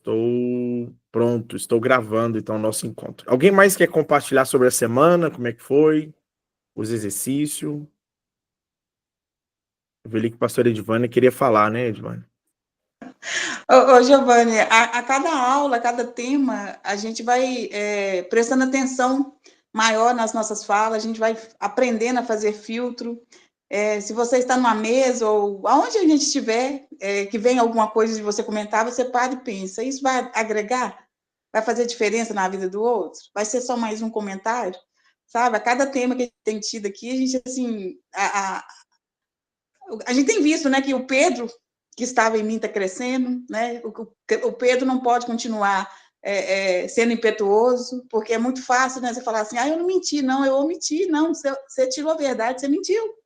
Estou pronto, estou gravando então o nosso encontro. Alguém mais quer compartilhar sobre a semana? Como é que foi? Os exercícios? Eu vi ali que a pastora Edvânia queria falar, né, Edvânia? Giovanni, a cada aula, a cada tema, a gente vai prestando atenção maior nas nossas falas, a gente vai aprendendo a fazer filtro. Se você está numa mesa ou aonde a gente estiver, que vem alguma coisa de você comentar, você para e pensa, isso vai agregar? Vai fazer diferença na vida do outro? Vai ser só mais um comentário? Sabe? A cada tema que a gente tem tido aqui, a gente, assim, a gente tem visto, né, que o Pedro, que estava em mim, está crescendo, né? O Pedro não pode continuar sendo impetuoso, porque é muito fácil, né? Você falar assim, eu não menti, não, eu omiti, não, você tirou a verdade, você mentiu.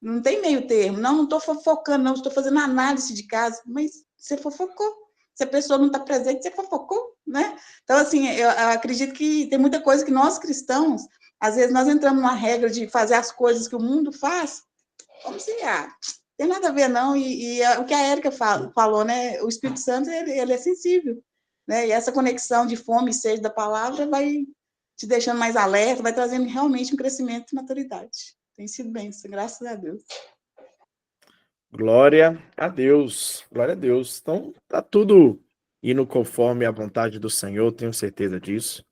Não tem meio termo, não estou fofocando, não, estou fazendo análise de caso, mas você fofocou. Se a pessoa não está presente, você fofocou, né? Então, assim, eu acredito que tem muita coisa que nós cristãos, às vezes nós entramos numa regra de fazer as coisas que o mundo faz, como se, tem nada a ver, não. E o que a Érica falou, né? O Espírito Santo, ele é sensível, né? E essa conexão de fome e sede da palavra vai te deixando mais alerta, vai trazendo realmente um crescimento e maturidade. Tem sido bênção, graças a Deus. Glória a Deus, glória a Deus. Então, tá tudo indo conforme a vontade do Senhor, tenho certeza disso.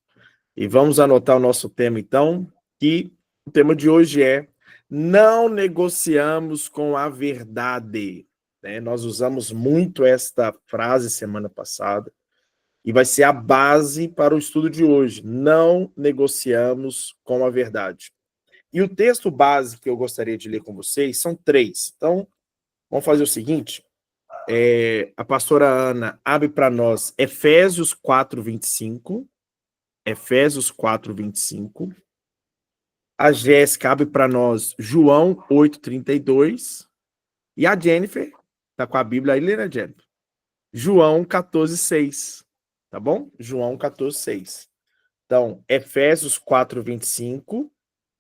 E vamos anotar o nosso tema, então, que o tema de hoje é não negociamos com a verdade. Né? Nós usamos muito esta frase semana passada e vai ser a base para o estudo de hoje. Não negociamos com a verdade. E o texto base que eu gostaria de ler com vocês são 3. Então, vamos fazer o seguinte, a pastora Ana abre para nós Efésios 4:25, Efésios 4:25, a Jéssica abre para nós João 8:32, e a Jennifer, tá com a Bíblia aí, né, Jennifer? João 14:6, tá bom? João 14:6. Então, Efésios 4:25,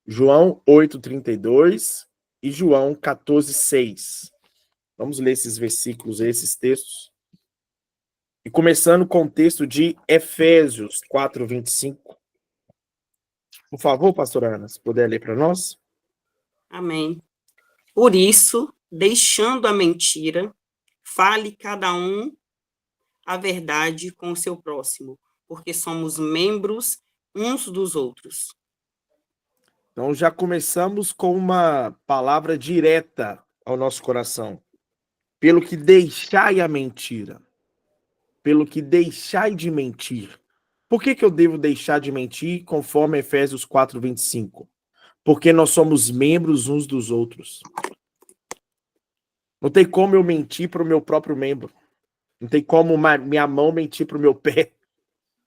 João 8:32 e João 14:6. Vamos ler esses versículos, esses textos. E começando com o texto de Efésios 4:25. Por favor, pastora Ana, se puder ler para nós. Amém. Por isso, deixando a mentira, fale cada um a verdade com o seu próximo, porque somos membros uns dos outros. Então já começamos com uma palavra direta ao nosso coração. Pelo que deixai a mentira. Pelo que deixai de mentir. Por que eu devo deixar de mentir, conforme Efésios 4:25? Porque nós somos membros uns dos outros. Não tem como eu mentir para o meu próprio membro. Não tem como minha mão mentir para o meu pé.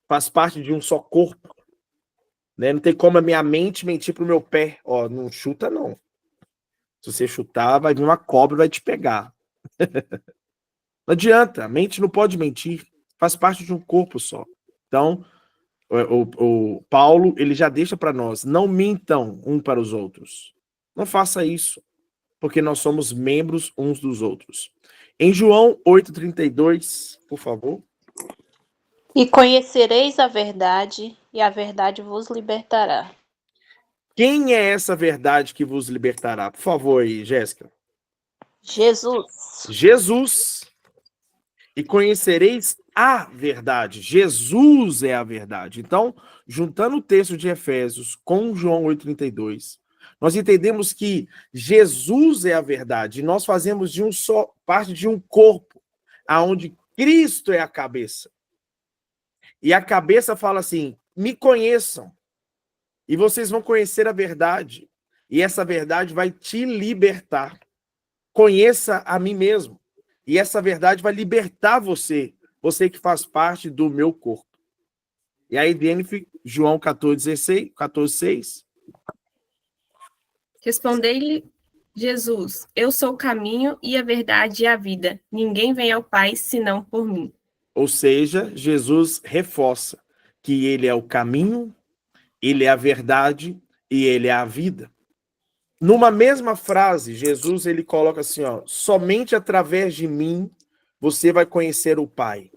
Faz parte de um só corpo. Né? Não tem como a minha mente mentir para o meu pé. Ó, não chuta, não. Se você chutar, vai vir uma cobra e vai te pegar. Não adianta, a mente não pode mentir. Faz parte de um corpo só. Então, o Paulo, ele já deixa para nós, não mintam um para os outros. Não faça isso, porque nós somos membros uns dos outros. Em João 8:32, por favor. E conhecereis a verdade, e a verdade vos libertará. Quem é essa verdade que vos libertará? Por favor aí, Jéssica. Jesus. Jesus. E conhecereis a verdade. Jesus é a verdade. Então, juntando o texto de Efésios com João 8:32, nós entendemos que Jesus é a verdade. E nós fazemos de um só, parte de um corpo, aonde Cristo é a cabeça. E a cabeça fala assim: me conheçam, e vocês vão conhecer a verdade, e essa verdade vai te libertar. Conheça a mim mesmo, e essa verdade vai libertar você, você que faz parte do meu corpo. E aí, Jennifer, João 14:6. Respondei-lhe Jesus: Eu sou o caminho e a verdade e a vida. Ninguém vem ao Pai senão por mim. Ou seja, Jesus reforça que ele é o caminho, ele é a verdade e ele é a vida. Numa mesma frase, Jesus ele coloca assim, ó, somente através de mim você vai conhecer o Pai.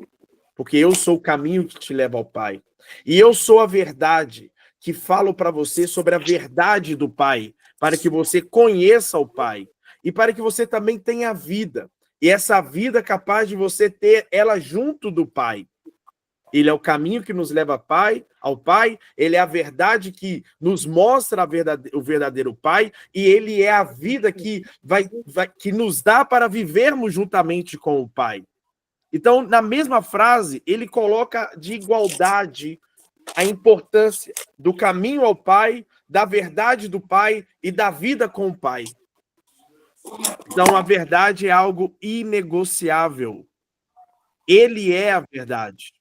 porque eu sou o caminho que te leva ao Pai. E eu sou a verdade que falo para você sobre a verdade do Pai, para que você conheça o Pai e para que você também tenha vida. E essa vida é capaz de você ter ela junto do Pai. Ele é o caminho que nos leva ao Pai, ele é a verdade que nos mostra o verdadeiro Pai, e ele é a vida que que nos dá para vivermos juntamente com o Pai. Então, na mesma frase, ele coloca de igualdade a importância do caminho ao Pai, da verdade do Pai e da vida com o Pai. Então, a verdade é algo inegociável. Ele é a verdade.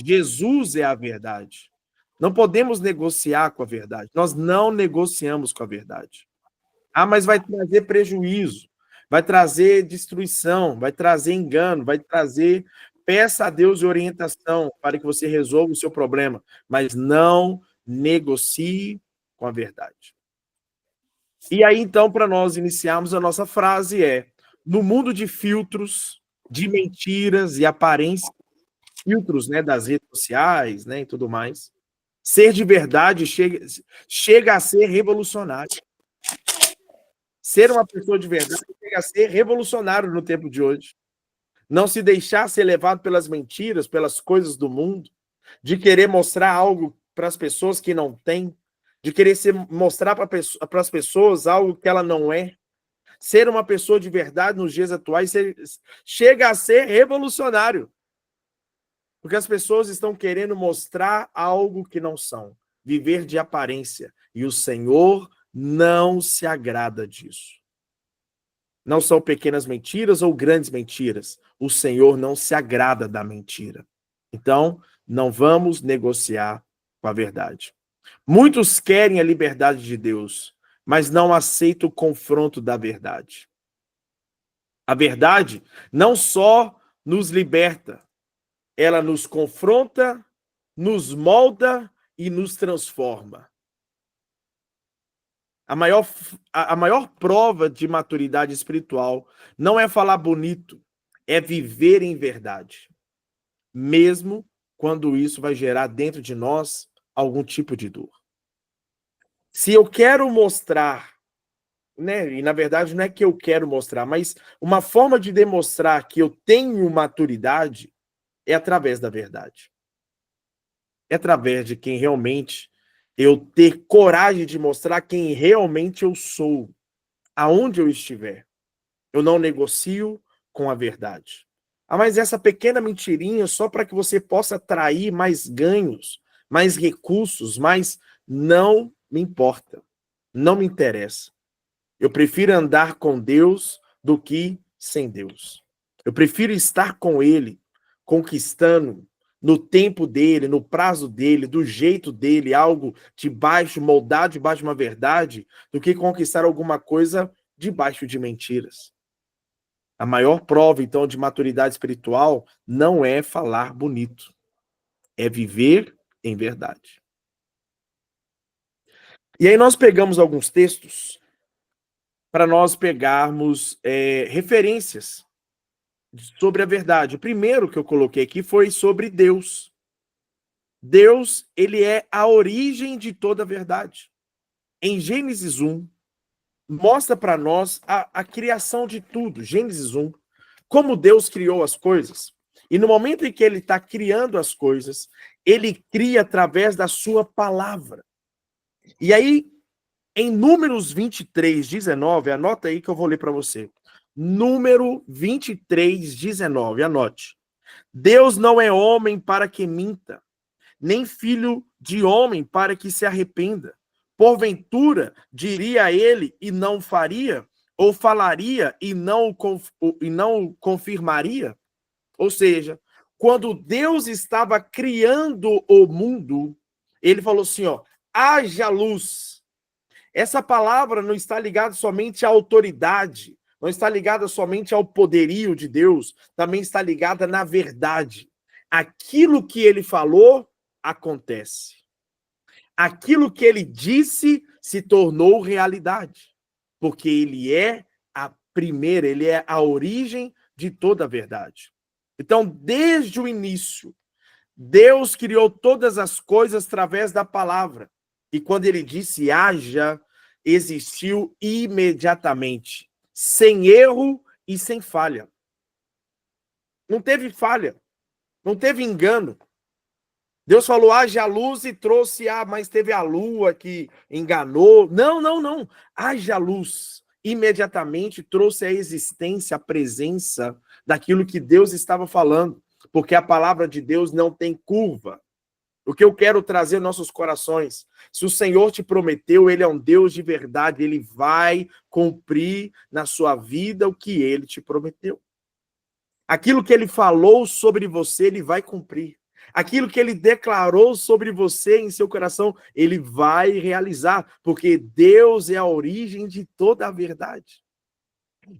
Jesus é a verdade. Não podemos negociar com a verdade. Nós não negociamos com a verdade. Ah, mas vai trazer prejuízo, vai trazer destruição, vai trazer engano, vai trazer... Peça a Deus orientação para que você resolva o seu problema, mas não negocie com a verdade. E aí, então, para nós iniciarmos a nossa frase no mundo de filtros, de mentiras e aparências, filtros, né, das redes sociais, né, e tudo mais, ser de verdade chega a ser revolucionário. Ser uma pessoa de verdade chega a ser revolucionário no tempo de hoje. Não se deixar ser levado pelas mentiras, pelas coisas do mundo, de querer mostrar algo para as pessoas que não têm, de querer mostrar para as pessoas algo que ela não é. Ser uma pessoa de verdade nos dias atuais chega a ser revolucionário. Porque as pessoas estão querendo mostrar algo que não são, viver de aparência. E o Senhor não se agrada disso. Não são pequenas mentiras ou grandes mentiras. O Senhor não se agrada da mentira. Então, não vamos negociar com a verdade. Muitos querem a liberdade de Deus, mas não aceitam o confronto da verdade. A verdade não só nos liberta, ela nos confronta, nos molda e nos transforma. A maior prova de maturidade espiritual não é falar bonito, é viver em verdade. Mesmo quando isso vai gerar dentro de nós algum tipo de dor. Se eu quero mostrar, né, e na verdade não é que eu quero mostrar, mas uma forma de demonstrar que eu tenho maturidade é através da verdade. É através de quem realmente eu ter coragem de mostrar quem realmente eu sou, aonde eu estiver. Eu não negocio com a verdade. Ah, mas essa pequena mentirinha só para que você possa atrair mais ganhos, mais recursos, mas não me importa. Não me interessa. Eu prefiro andar com Deus do que sem Deus. Eu prefiro estar com Ele, conquistando no tempo dele, no prazo dele, do jeito dele, algo moldado debaixo de uma verdade, do que conquistar alguma coisa debaixo de mentiras. A maior prova, então, de maturidade espiritual não é falar bonito, é viver em verdade. E aí nós pegamos alguns textos para nós pegarmos referências sobre a verdade. O primeiro que eu coloquei aqui foi sobre Deus. Deus, ele é a origem de toda a verdade. Em Gênesis 1, mostra para nós a criação de tudo. Gênesis 1, como Deus criou as coisas. E no momento em que ele está criando as coisas, ele cria através da sua palavra. E aí, em Números 23, 19, anota aí que eu vou ler para você. Número 23, 19, anote. Deus não é homem para que minta, nem filho de homem para que se arrependa. Porventura, diria ele e não faria? Ou falaria e não confirmaria? Ou seja, quando Deus estava criando o mundo, ele falou assim, haja luz. Essa palavra não está ligada somente à autoridade, não está ligada somente ao poderio de Deus, também está ligada na verdade. Aquilo que ele falou, acontece. Aquilo que ele disse se tornou realidade, porque ele é a primeira, ele é a origem de toda a verdade. Então, desde o início, Deus criou todas as coisas através da palavra. E quando ele disse haja, existiu imediatamente, sem erro e sem falha. Não teve falha, não teve engano. Deus falou, haja luz e trouxe, mas teve a lua que enganou. Não, não, não. Haja luz. Imediatamente trouxe a existência, a presença daquilo que Deus estava falando. Porque a palavra de Deus não tem curva. O que eu quero trazer aos nossos corações, se o Senhor te prometeu, ele é um Deus de verdade, ele vai cumprir na sua vida o que ele te prometeu. Aquilo que ele falou sobre você, ele vai cumprir. Aquilo que ele declarou sobre você em seu coração, ele vai realizar, porque Deus é a origem de toda a verdade.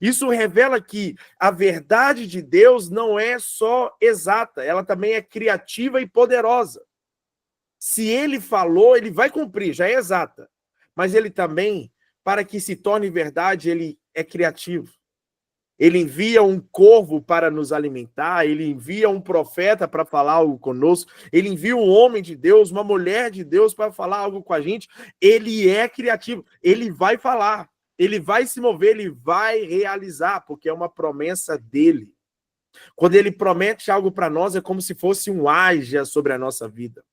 Isso revela que a verdade de Deus não é só exata, ela também é criativa e poderosa. Se ele falou, ele vai cumprir, já é exata. Mas ele também, para que se torne verdade, ele é criativo. Ele envia um corvo para nos alimentar, ele envia um profeta para falar algo conosco, ele envia um homem de Deus, uma mulher de Deus para falar algo com a gente. Ele é criativo, ele vai falar, ele vai se mover, ele vai realizar, porque é uma promessa dele. Quando ele promete algo para nós, é como se fosse um haja sobre a nossa vida.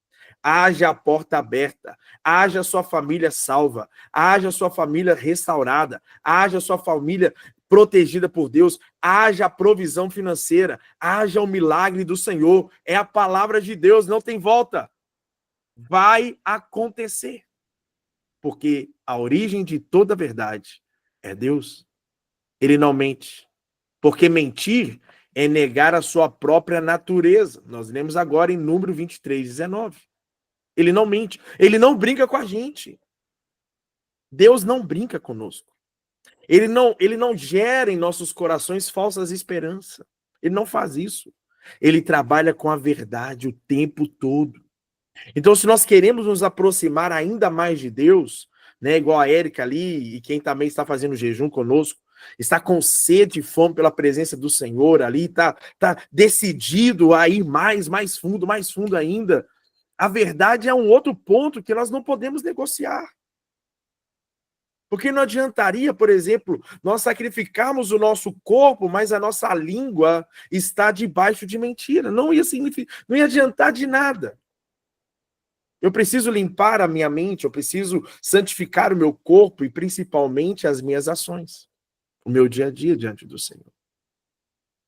Haja a porta aberta, haja a sua família salva, haja a sua família restaurada, haja a sua família protegida por Deus, haja a provisão financeira, haja o milagre do Senhor. É a palavra de Deus, não tem volta. Vai acontecer. Porque a origem de toda verdade é Deus. Ele não mente. Porque mentir é negar a sua própria natureza. Nós lemos agora em Número 23, 19. Ele não mente, ele não brinca com a gente. Deus não brinca conosco. Ele não gera em nossos corações falsas esperanças. Ele não faz isso. Ele trabalha com a verdade o tempo todo. Então, se nós queremos nos aproximar ainda mais de Deus, né, igual a Érica ali, e quem também está fazendo jejum conosco, está com sede e fome pela presença do Senhor ali, está decidido a ir mais fundo ainda. A verdade é um outro ponto que nós não podemos negociar. Porque não adiantaria, por exemplo, nós sacrificarmos o nosso corpo, mas a nossa língua está debaixo de mentira. Não ia adiantar de nada. Eu preciso limpar a minha mente, eu preciso santificar o meu corpo e principalmente as minhas ações. O meu dia a dia diante do Senhor.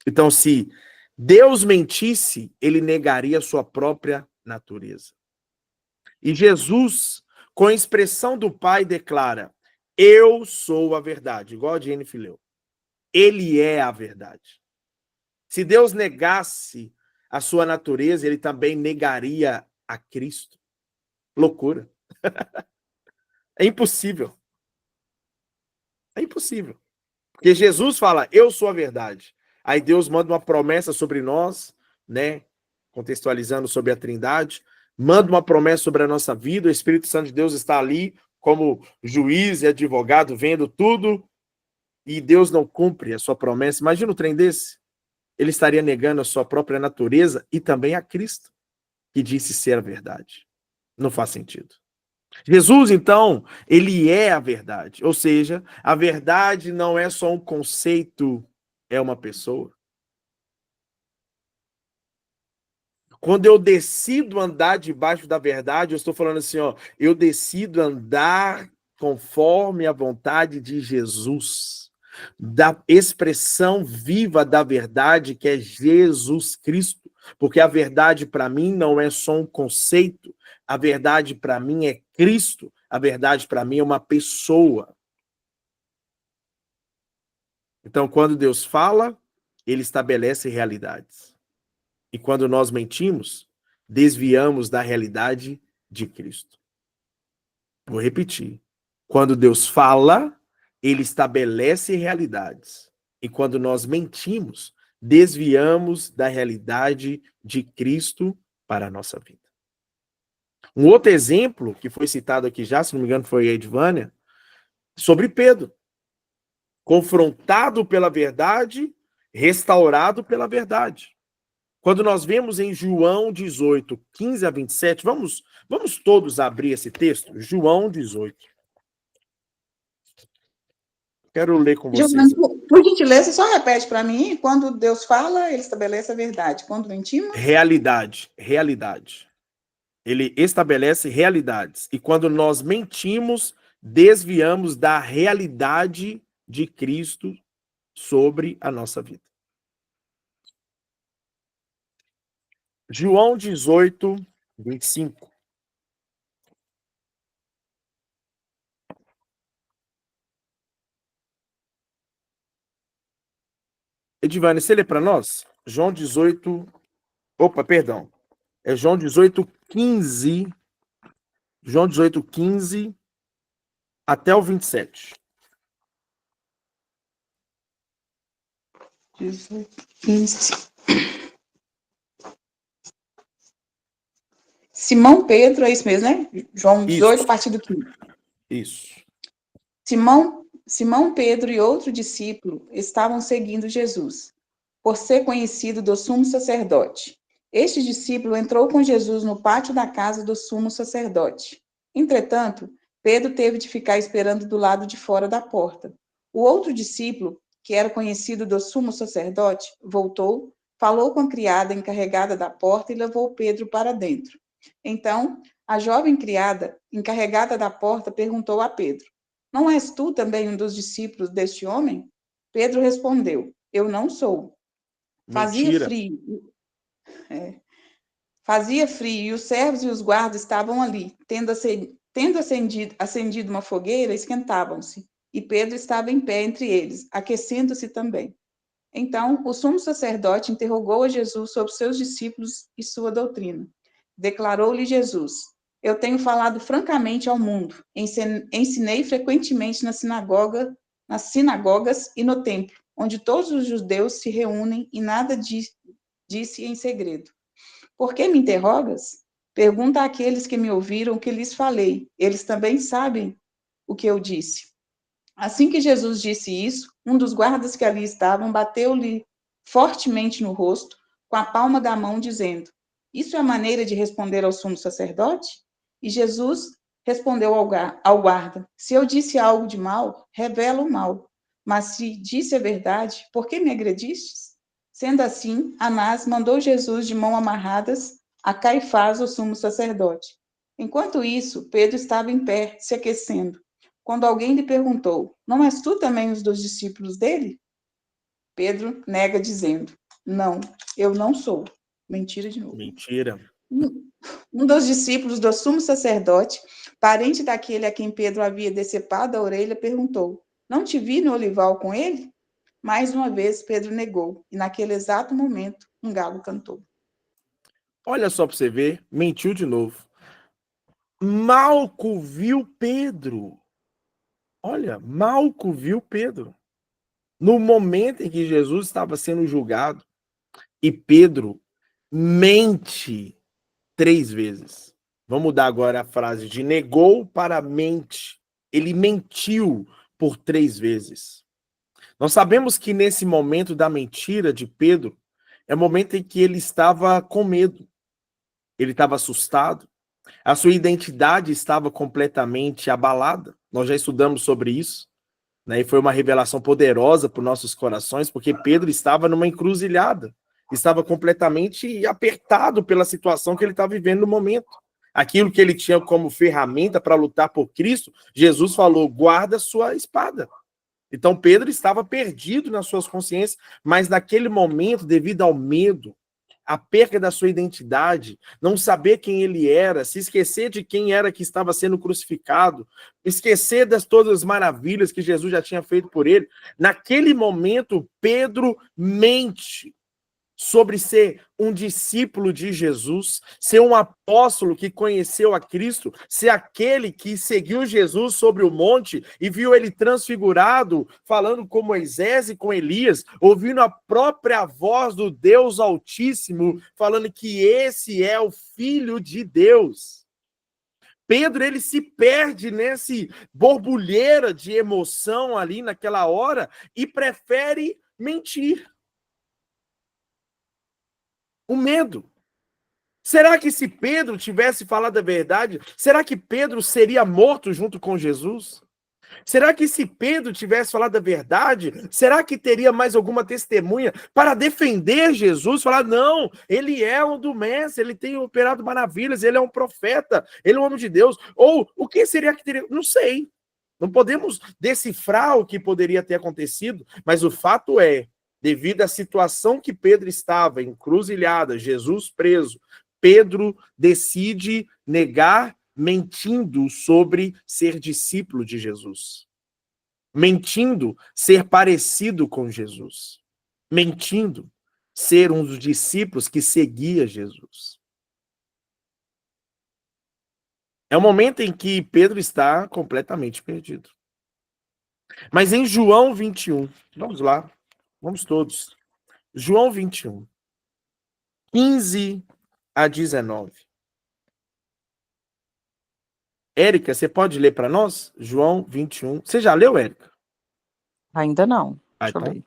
Então, se Deus mentisse, ele negaria a sua própria natureza. E Jesus, com a expressão do Pai, declara: eu sou a verdade, igual a Jennifer leu. Ele é a verdade. Se Deus negasse a sua natureza, ele também negaria a Cristo. Loucura. É impossível. É impossível. Porque Jesus fala, eu sou a verdade. Aí Deus manda uma promessa sobre nós, né? Contextualizando sobre a Trindade, manda uma promessa sobre a nossa vida, o Espírito Santo de Deus está ali como juiz e advogado, vendo tudo, e Deus não cumpre a sua promessa. Imagina um trem desse. Ele estaria negando a sua própria natureza e também a Cristo, que disse ser a verdade. Não faz sentido. Jesus, então, ele é a verdade. Ou seja, a verdade não é só um conceito, é uma pessoa. Quando eu decido andar debaixo da verdade, eu estou falando assim, ó, eu decido andar conforme a vontade de Jesus, da expressão viva da verdade que é Jesus Cristo, porque a verdade para mim não é só um conceito, a verdade para mim é Cristo, a verdade para mim é uma pessoa. Então, quando Deus fala, ele estabelece realidades. E quando nós mentimos, desviamos da realidade de Cristo. Vou repetir. Quando Deus fala, ele estabelece realidades. E quando nós mentimos, desviamos da realidade de Cristo para a nossa vida. Um outro exemplo, que foi citado aqui já, se não me engano foi a Edvânia, sobre Pedro. Confrontado pela verdade, restaurado pela verdade. Quando nós vemos em João 18, 15 a 27, vamos todos abrir esse texto? João 18. Quero ler com vocês. Giovanni, por gentileza, só repete para mim, quando Deus fala, ele estabelece a verdade. Quando mentimos? Realidade. Ele estabelece realidades. E quando nós mentimos, desviamos da realidade de Cristo sobre a nossa vida. João 18, 25. Edivane, você lê para nós? João 18. Opa, perdão. É João 18, 15. João 18, 15 até o 27. 18, 15. Simão Pedro, é isso mesmo, né? João 18, Isso. a partir do 15. Isso. Simão Pedro e outro discípulo estavam seguindo Jesus, por ser conhecido do sumo sacerdote. Este discípulo entrou com Jesus no pátio da casa do sumo sacerdote. Entretanto, Pedro teve de ficar esperando do lado de fora da porta. O outro discípulo, que era conhecido do sumo sacerdote, voltou, falou com a criada encarregada da porta e levou Pedro para dentro. Então, a jovem criada encarregada da porta perguntou a Pedro: não és tu também um dos discípulos deste homem? Pedro respondeu: eu não sou. Mentira. Fazia frio e os servos e os guardas estavam ali, tendo acendido uma fogueira, esquentavam-se. E Pedro estava em pé entre eles, aquecendo-se também. Então, o sumo sacerdote interrogou a Jesus sobre seus discípulos e sua doutrina. Declarou-lhe Jesus: eu tenho falado francamente ao mundo, ensinei frequentemente nas sinagogas e no templo, onde todos os judeus se reúnem e nada disse em segredo. Por que me interrogas? Pergunta àqueles que me ouviram o que lhes falei. Eles também sabem o que eu disse. Assim que Jesus disse isso, um dos guardas que ali estavam bateu-lhe fortemente no rosto com a palma da mão, dizendo: isso é a maneira de responder ao sumo sacerdote? E Jesus respondeu ao guarda: se eu disse algo de mal, revela o mal. Mas se disse a verdade, por que me agredistes? Sendo assim, Anás mandou Jesus de mãos amarradas a Caifás, o sumo sacerdote. Enquanto isso, Pedro estava em pé, se aquecendo. Quando alguém lhe perguntou: não és tu também um dos discípulos dele? Pedro nega, dizendo: não, eu não sou. Mentira de novo. Mentira. Um dos discípulos do sumo sacerdote, parente daquele a quem Pedro havia decepado a orelha, perguntou: não te vi no olival com ele? Mais uma vez, Pedro negou, e naquele exato momento, um galo cantou. Olha só para você ver, mentiu de novo. Malco viu Pedro. Olha, Malco viu Pedro. No momento em que Jesus estava sendo julgado, e Pedro mente 3 vezes. Vamos mudar agora a frase de negou para mente. Ele mentiu por 3 vezes. Nós sabemos que nesse momento da mentira de Pedro, é o momento em que ele estava com medo. Ele estava assustado. A sua identidade estava completamente abalada. Nós já estudamos sobre isso, né? E foi uma revelação poderosa para os nossos corações, porque Pedro estava numa encruzilhada. Estava completamente apertado pela situação que ele estava vivendo no momento. Aquilo que ele tinha como ferramenta para lutar por Cristo, Jesus falou: guarda sua espada. Então Pedro estava perdido nas suas consciências, mas naquele momento, devido ao medo, a perda da sua identidade, não saber quem ele era, se esquecer de quem era que estava sendo crucificado, esquecer das todas as maravilhas que Jesus já tinha feito por ele, naquele momento Pedro mente sobre ser um discípulo de Jesus, ser um apóstolo que conheceu a Cristo, ser aquele que seguiu Jesus sobre o monte e viu ele transfigurado, falando com Moisés e com Elias, ouvindo a própria voz do Deus Altíssimo, falando que esse é o Filho de Deus. Pedro, ele se perde nesse borbulheira de emoção ali naquela hora e prefere mentir. O medo. Será que se Pedro tivesse falado a verdade, será que Pedro seria morto junto com Jesus? Será que se Pedro tivesse falado a verdade, será que teria mais alguma testemunha para defender Jesus? Falar, não, ele é um do mestre, ele tem operado maravilhas, ele é um profeta, ele é um homem de Deus. Ou o que seria que teria? Não sei. Não podemos decifrar o que poderia ter acontecido, mas o fato é, devido à situação que Pedro estava, encruzilhada, Jesus preso, Pedro decide negar, mentindo sobre ser discípulo de Jesus. Mentindo ser parecido com Jesus. Mentindo ser um dos discípulos que seguia Jesus. É um momento em que Pedro está completamente perdido. Mas em João 21, vamos lá, vamos todos. João 21, 15 a 19. Érica, você pode ler para nós? João 21. Você já leu, Érica? Ainda não. Deixa eu Então, ler.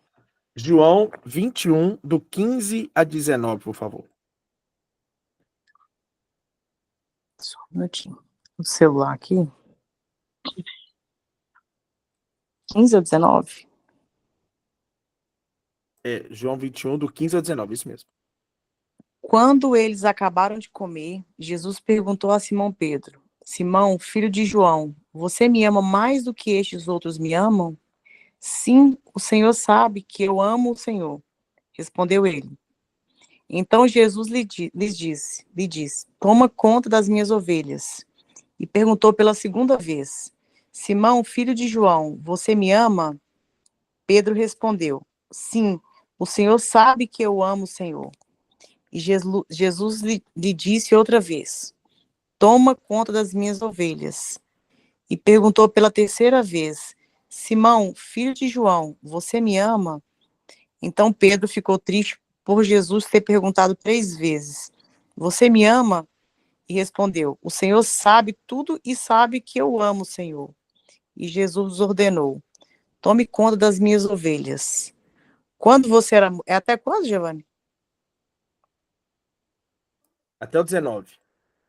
João 21, do 15 a 19, por favor. Só um minutinho. O celular aqui. 15 ou 19? É, João 21, do 15 ao 19, isso mesmo. Quando eles acabaram de comer, Jesus perguntou a Simão Pedro: Simão, filho de João, você me ama mais do que estes outros me amam? Sim, o Senhor sabe que eu amo o Senhor, respondeu ele. Então Jesus lhe disse, toma conta das minhas ovelhas. E perguntou pela segunda vez, Simão, filho de João, você me ama? Pedro respondeu, sim, o Senhor sabe que eu amo o Senhor. E Jesus lhe disse outra vez, toma conta das minhas ovelhas. E perguntou pela terceira vez, Simão, filho de João, você me ama? Então Pedro ficou triste por Jesus ter perguntado 3 vezes, você me ama? E respondeu, o Senhor sabe tudo e sabe que eu amo o Senhor. E Jesus ordenou, tome conta das minhas ovelhas. Quando você era... É até quando, Giovanni? Até o 19.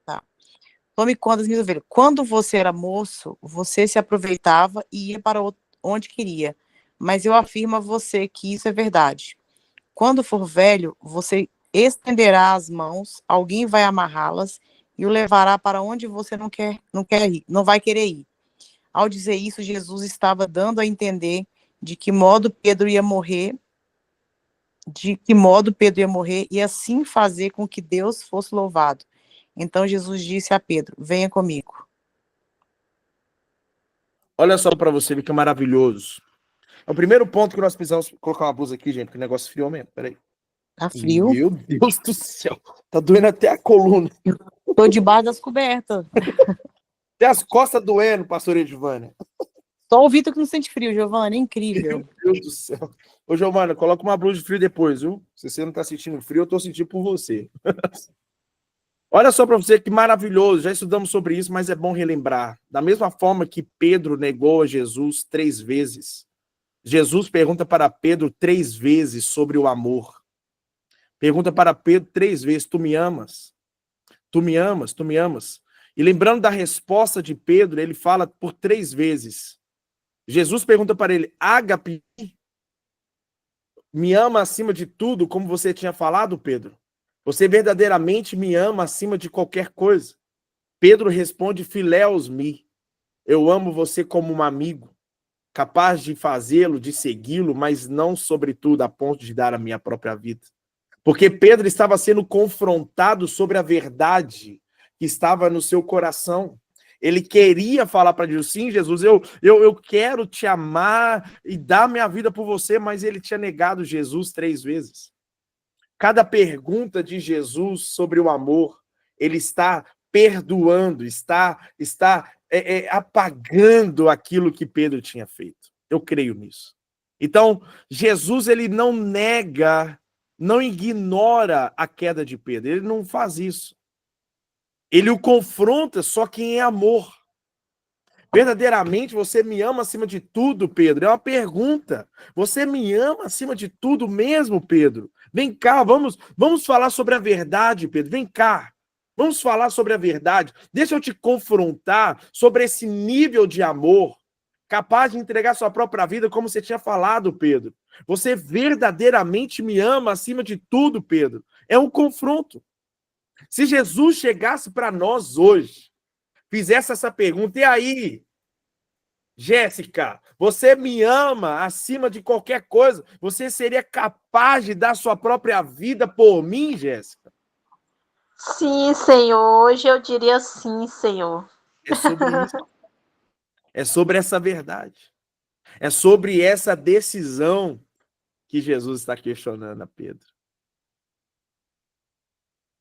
Tá. Tome conta das minhas ovelhas. Quando você era moço, você se aproveitava e ia para onde queria. Mas eu afirmo a você que isso é verdade. Quando for velho, você estenderá as mãos, alguém vai amarrá-las e o levará para onde você não quer ir, não vai querer ir. Ao dizer isso, Jesus estava dando a entender de que modo Pedro ia morrer, e assim fazer com que Deus fosse louvado. Então Jesus disse a Pedro, venha comigo. Olha só para você ver que é maravilhoso. É o primeiro ponto que nós precisamos colocar uma blusa aqui, gente, porque o negócio friou mesmo. Peraí. Tá frio? Meu Deus do céu. Tá doendo até a coluna. Tô debaixo das cobertas. Até as costas doendo, pastor Edivânia. Só o Vitor que não sente frio, Giovanni, é incrível. Meu Deus do céu. Ô, Giovana, coloca uma blusa de frio depois, viu? Se você não tá sentindo frio, eu tô sentindo por você. Olha só para você que maravilhoso, já estudamos sobre isso, mas é bom relembrar. Da mesma forma que Pedro negou a Jesus 3 vezes, Jesus pergunta para Pedro 3 vezes sobre o amor. Pergunta para Pedro 3 vezes, tu me amas? Tu me amas? Tu me amas? E lembrando da resposta de Pedro, ele fala por 3 vezes. Jesus pergunta para ele, ágape, me ama acima de tudo, como você tinha falado, Pedro? Você verdadeiramente me ama acima de qualquer coisa? Pedro responde, filéus mi. Eu amo você como um amigo, capaz de fazê-lo, de segui-lo, mas não sobretudo a ponto de dar a minha própria vida. Porque Pedro estava sendo confrontado sobre a verdade que estava no seu coração. Ele queria falar para Jesus, sim, Jesus, eu quero te amar e dar minha vida por você, mas ele tinha negado Jesus 3 vezes. Cada pergunta de Jesus sobre o amor, ele está perdoando, está apagando aquilo que Pedro tinha feito. Eu creio nisso. Então, Jesus, ele não nega, não ignora a queda de Pedro, ele não faz isso. Ele o confronta só quem é amor. Verdadeiramente, você me ama acima de tudo, Pedro? É uma pergunta. Você me ama acima de tudo mesmo, Pedro? Vem cá, vamos falar sobre a verdade, Pedro. Vem cá. Vamos falar sobre a verdade. Deixa eu te confrontar sobre esse nível de amor capaz de entregar sua própria vida, como você tinha falado, Pedro. Você verdadeiramente me ama acima de tudo, Pedro. É um confronto. Se Jesus chegasse para nós hoje, fizesse essa pergunta, e aí, Jéssica, você me ama acima de qualquer coisa? Você seria capaz de dar sua própria vida por mim, Jéssica? Sim, Senhor. Hoje eu diria sim, Senhor. É sobre isso. É sobre essa verdade. É sobre essa decisão que Jesus está questionando a Pedro.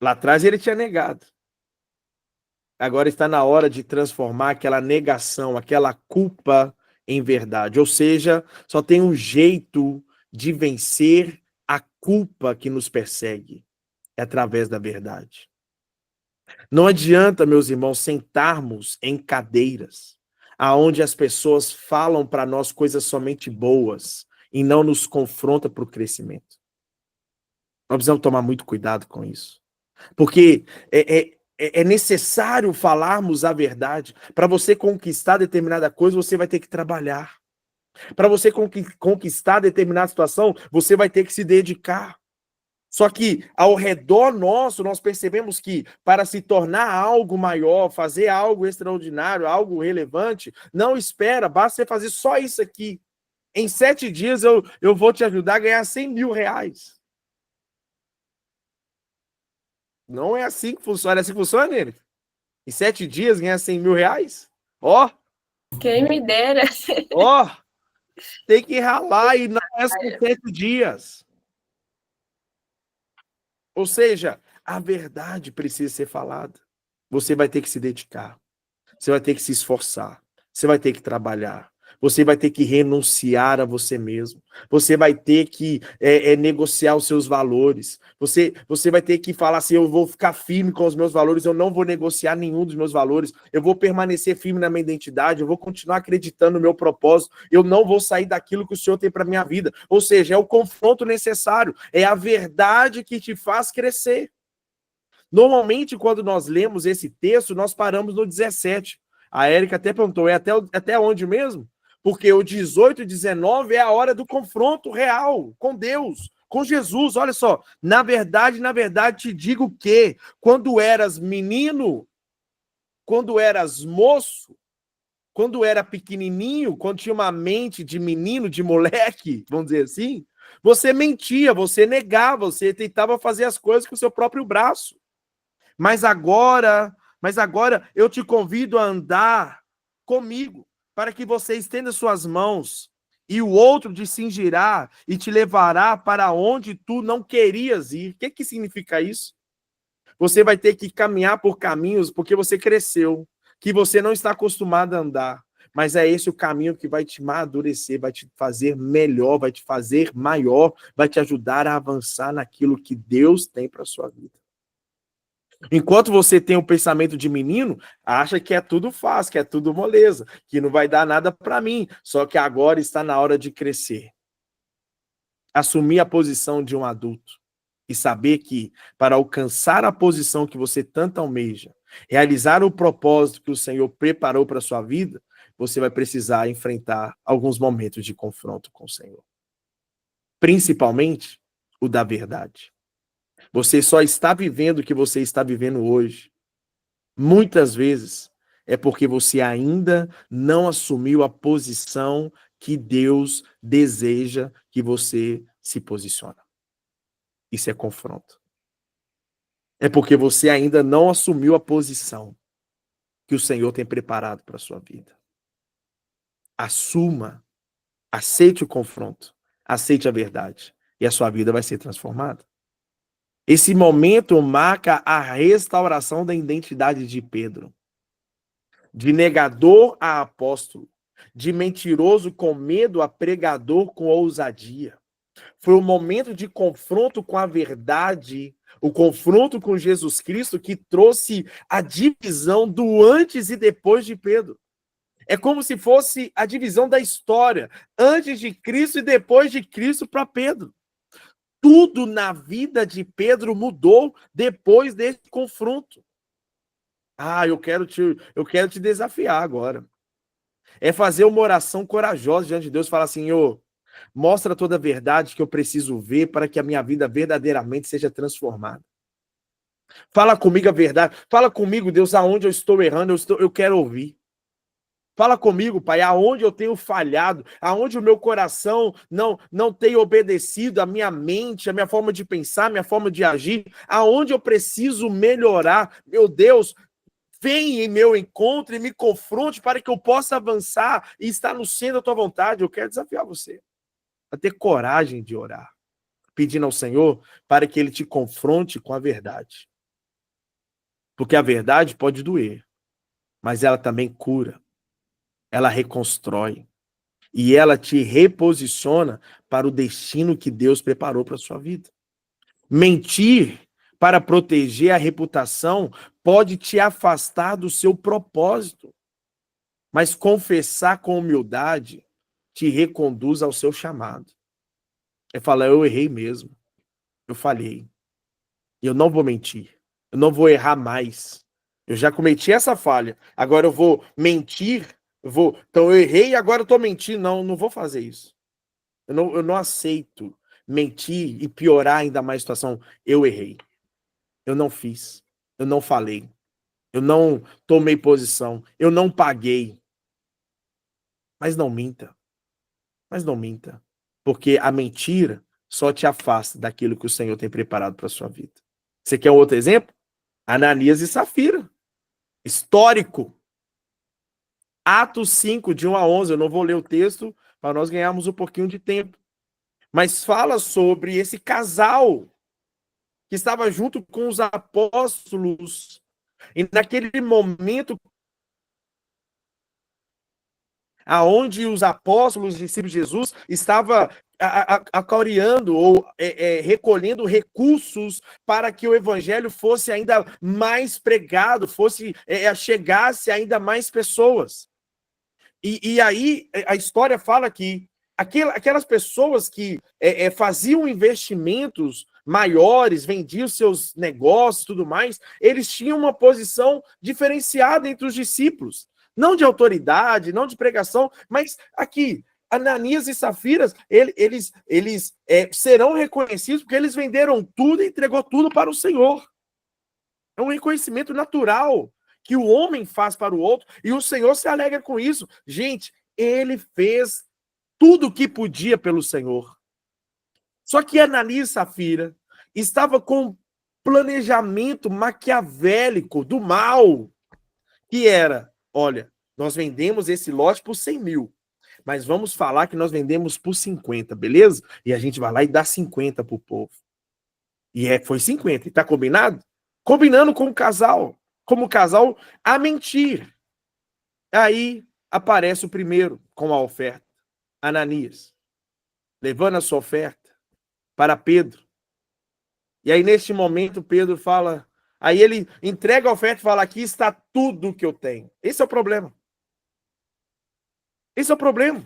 Lá atrás ele tinha negado. Agora está na hora de transformar aquela negação, aquela culpa em verdade. Ou seja, só tem um jeito de vencer a culpa que nos persegue. É através da verdade. Não adianta, meus irmãos, sentarmos em cadeiras aonde as pessoas falam para nós coisas somente boas e não nos confronta para o crescimento. Nós precisamos tomar muito cuidado com isso. Porque é necessário falarmos a verdade. Para você conquistar determinada coisa, você vai ter que trabalhar. Para você conquistar determinada situação, você vai ter que se dedicar. Só que ao redor nosso, nós percebemos que para se tornar algo maior, fazer algo extraordinário, algo relevante, não espera, basta você fazer só isso aqui. Em 7 dias eu vou te ajudar a ganhar 100 mil reais. Não é assim que funciona. É assim que funciona, ele? Em 7 dias ganhar 100 mil reais? Ó! Quem me dera. Ó! Tem que ralar e não é só 7 dias. Ou seja, a verdade precisa ser falada. Você vai ter que se dedicar. Você vai ter que se esforçar. Você vai ter que trabalhar. Você vai ter que renunciar a você mesmo. Você vai ter que negociar os seus valores. Você vai ter que falar assim, eu vou ficar firme com os meus valores, eu não vou negociar nenhum dos meus valores, eu vou permanecer firme na minha identidade, eu vou continuar acreditando no meu propósito, eu não vou sair daquilo que o Senhor tem para minha vida. Ou seja, é o confronto necessário, é a verdade que te faz crescer. Normalmente, quando nós lemos esse texto, nós paramos no 17. A Érica até perguntou, é até onde mesmo? Porque o 18 e 19 é a hora do confronto real com Deus, com Jesus. Olha só, na verdade, te digo que quando eras menino, quando eras moço, quando era pequenininho, quando tinha uma mente de menino, de moleque, vamos dizer assim, você mentia, você negava, você tentava fazer as coisas com o seu próprio braço. Mas agora eu te convido a andar comigo, para que você estenda suas mãos e o outro te cingirá e te levará para onde tu não querias ir. O que significa isso? Você vai ter que caminhar por caminhos porque você cresceu, que você não está acostumado a andar. Mas é esse o caminho que vai te amadurecer, vai te fazer melhor, vai te fazer maior, vai te ajudar a avançar naquilo que Deus tem para a sua vida. Enquanto você tem o pensamento de menino, acha que é tudo fácil, que é tudo moleza, que não vai dar nada para mim. Só que agora está na hora de crescer. Assumir a posição de um adulto. E saber que, para alcançar a posição que você tanto almeja, realizar o propósito que o Senhor preparou para a sua vida, você vai precisar enfrentar alguns momentos de confronto com o Senhor. Principalmente o da verdade. Você só está vivendo o que você está vivendo hoje. Muitas vezes é porque você ainda não assumiu a posição que Deus deseja que você se posicione. Isso é confronto. É porque você ainda não assumiu a posição que o Senhor tem preparado para a sua vida. Assuma, aceite o confronto, aceite a verdade e a sua vida vai ser transformada. Esse momento marca a restauração da identidade de Pedro. De negador a apóstolo. De mentiroso com medo a pregador com ousadia. Foi um momento de confronto com a verdade, o confronto com Jesus Cristo que trouxe a divisão do antes e depois de Pedro. É como se fosse a divisão da história, antes de Cristo e depois de Cristo para Pedro. tudo na vida de Pedro mudou depois desse confronto. Ah, eu quero te desafiar agora. É fazer uma oração corajosa diante de Deus, falar assim, Senhor, mostra toda a verdade que eu preciso ver para que a minha vida verdadeiramente seja transformada. Fala comigo a verdade. Fala comigo, Deus, aonde eu estou errando, eu quero ouvir. Fala comigo, Pai, aonde eu tenho falhado, aonde o meu coração não tem obedecido, a minha mente, a minha forma de pensar, a minha forma de agir, aonde eu preciso melhorar. Meu Deus, vem em meu encontro e me confronte para que eu possa avançar e estar no centro da tua vontade. Eu quero desafiar você a ter coragem de orar, pedindo ao Senhor para que Ele te confronte com a verdade. Porque a verdade pode doer, mas ela também cura, ela reconstrói e ela te reposiciona para o destino que Deus preparou para a sua vida. Mentir para proteger a reputação pode te afastar do seu propósito, mas confessar com humildade te reconduz ao seu chamado. É falar, eu errei mesmo, eu falhei, eu não vou mentir, eu não vou errar mais. Eu já cometi essa falha, agora eu vou mentir, então eu errei e agora eu estou mentindo. Não vou fazer isso. Eu não aceito mentir e piorar ainda mais a situação. Eu errei, eu não fiz, eu não falei, eu não tomei posição, eu não paguei. Mas não minta, porque a mentira só te afasta daquilo que o Senhor tem preparado para a sua vida. Você quer um outro exemplo? Ananias e Safira. Histórico. Atos 5, de 1 a 11. Eu não vou ler o texto para nós ganharmos um pouquinho de tempo. Mas fala sobre esse casal que estava junto com os apóstolos. E naquele momento, aonde os apóstolos, os discípulos de Jesus, estavam acaureando ou recolhendo recursos para que o evangelho fosse ainda mais pregado, chegasse a ainda mais pessoas. E aí a história fala que aquelas pessoas que faziam investimentos maiores, vendiam seus negócios e tudo mais, eles tinham uma posição diferenciada entre os discípulos. Não de autoridade, não de pregação, mas aqui, Ananias e Safiras, eles serão reconhecidos porque eles venderam tudo e entregou tudo para o Senhor. É um reconhecimento natural que o homem faz para o outro e o Senhor se alegra com isso. Gente, ele fez tudo o que podia pelo Senhor. Só que Ananias e Safira estava com planejamento maquiavélico do mal, que era, olha, nós vendemos esse lote por 100 mil, mas vamos falar que nós vendemos por 50, beleza? E a gente vai lá e dá 50 para o povo. E foi 50, e tá combinado? Combinando com o casal, como casal, a mentir. Aí aparece o primeiro com a oferta, Ananias, levando a sua oferta para Pedro. E aí, neste momento, Pedro fala, aí ele entrega a oferta e fala, aqui está tudo o que eu tenho. Esse é o problema. Esse é o problema.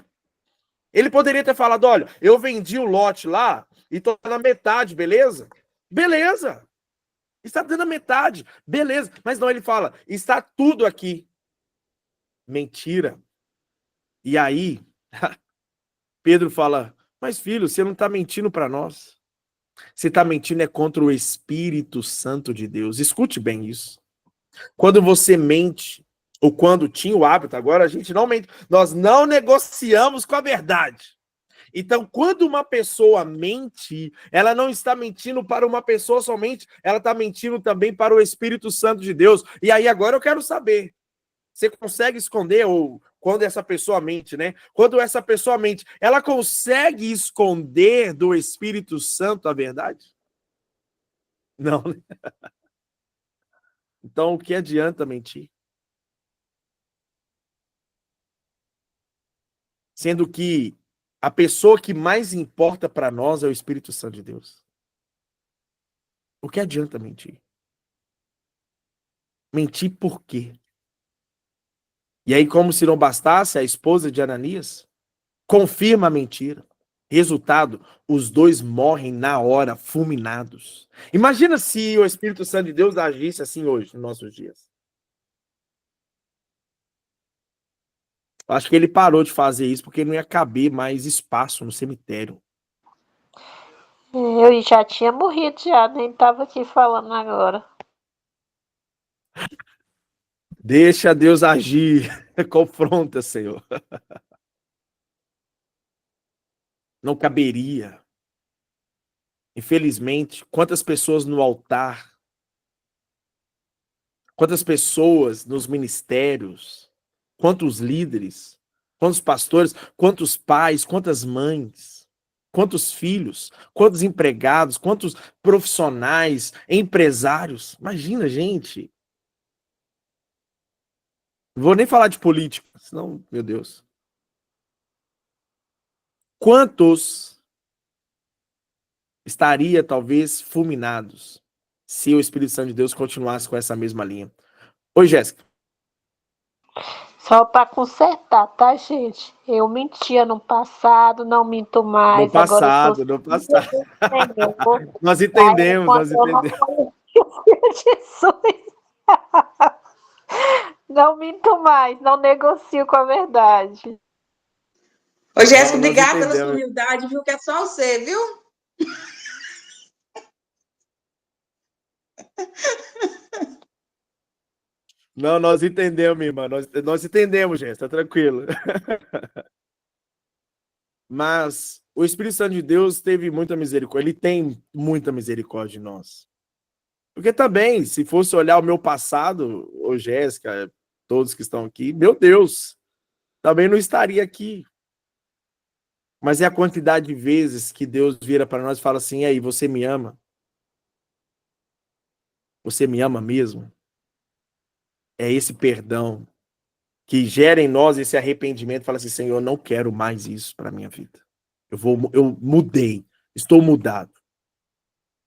Ele poderia ter falado, olha, eu vendi o lote lá e tô na metade, beleza? Beleza. Está dando a metade, beleza. Mas não, ele fala, está tudo aqui. Mentira. E aí, Pedro fala, mas filho, você não está mentindo para nós. Você está mentindo contra o Espírito Santo de Deus. Escute bem isso. Quando você mente, ou quando tinha o hábito, agora a gente não mente, nós não negociamos com a verdade. Então, quando uma pessoa mente, ela não está mentindo para uma pessoa somente, ela está mentindo também para o Espírito Santo de Deus. E aí agora eu quero saber, você consegue esconder, ou quando essa pessoa mente, né? Quando essa pessoa mente, ela consegue esconder do Espírito Santo a verdade? Não. Então, o que adianta mentir? Sendo que a pessoa que mais importa para nós é o Espírito Santo de Deus. O que adianta mentir? Mentir por quê? E aí, como se não bastasse, a esposa de Ananias confirma a mentira. Resultado, os dois morrem na hora, fulminados. Imagina se o Espírito Santo de Deus agisse assim hoje, nos nossos dias. Acho que ele parou de fazer isso porque não ia caber mais espaço no cemitério. Eu já tinha morrido já, nem estava aqui falando agora. Deixa Deus agir. Confronta, Senhor. Não caberia. Infelizmente, quantas pessoas no altar, quantas pessoas nos ministérios, quantos líderes, quantos pastores, quantos pais, quantas mães, quantos filhos, quantos empregados, quantos profissionais, empresários. Imagina, gente. Não vou nem falar de político, senão, meu Deus. Quantos estaria talvez fulminados se o Espírito Santo de Deus continuasse com essa mesma linha? Oi, Jéssica. Só para consertar, tá, gente? Eu mentia no passado, não minto mais. No passado, no passado. Nós entendemos, nós entendemos. Jesus. Não minto mais, não negocio com a verdade. Ô, Jéssica, Não, nós obrigada pela sua entendemos. humildade, viu? Que é só você, viu? Não, nós entendemos, minha irmã. Nós entendemos, gente. Tá tranquilo. Mas o Espírito Santo de Deus teve muita misericórdia. Ele tem muita misericórdia de nós. Porque também, se fosse olhar o meu passado, ô Jéssica, todos que estão aqui, meu Deus, também não estaria aqui. Mas é a quantidade de vezes que Deus vira para nós e fala assim: e aí, você me ama? Você me ama mesmo? É esse perdão que gera em nós esse arrependimento, fala assim: Senhor, eu não quero mais isso para minha vida. Eu mudei, estou mudado.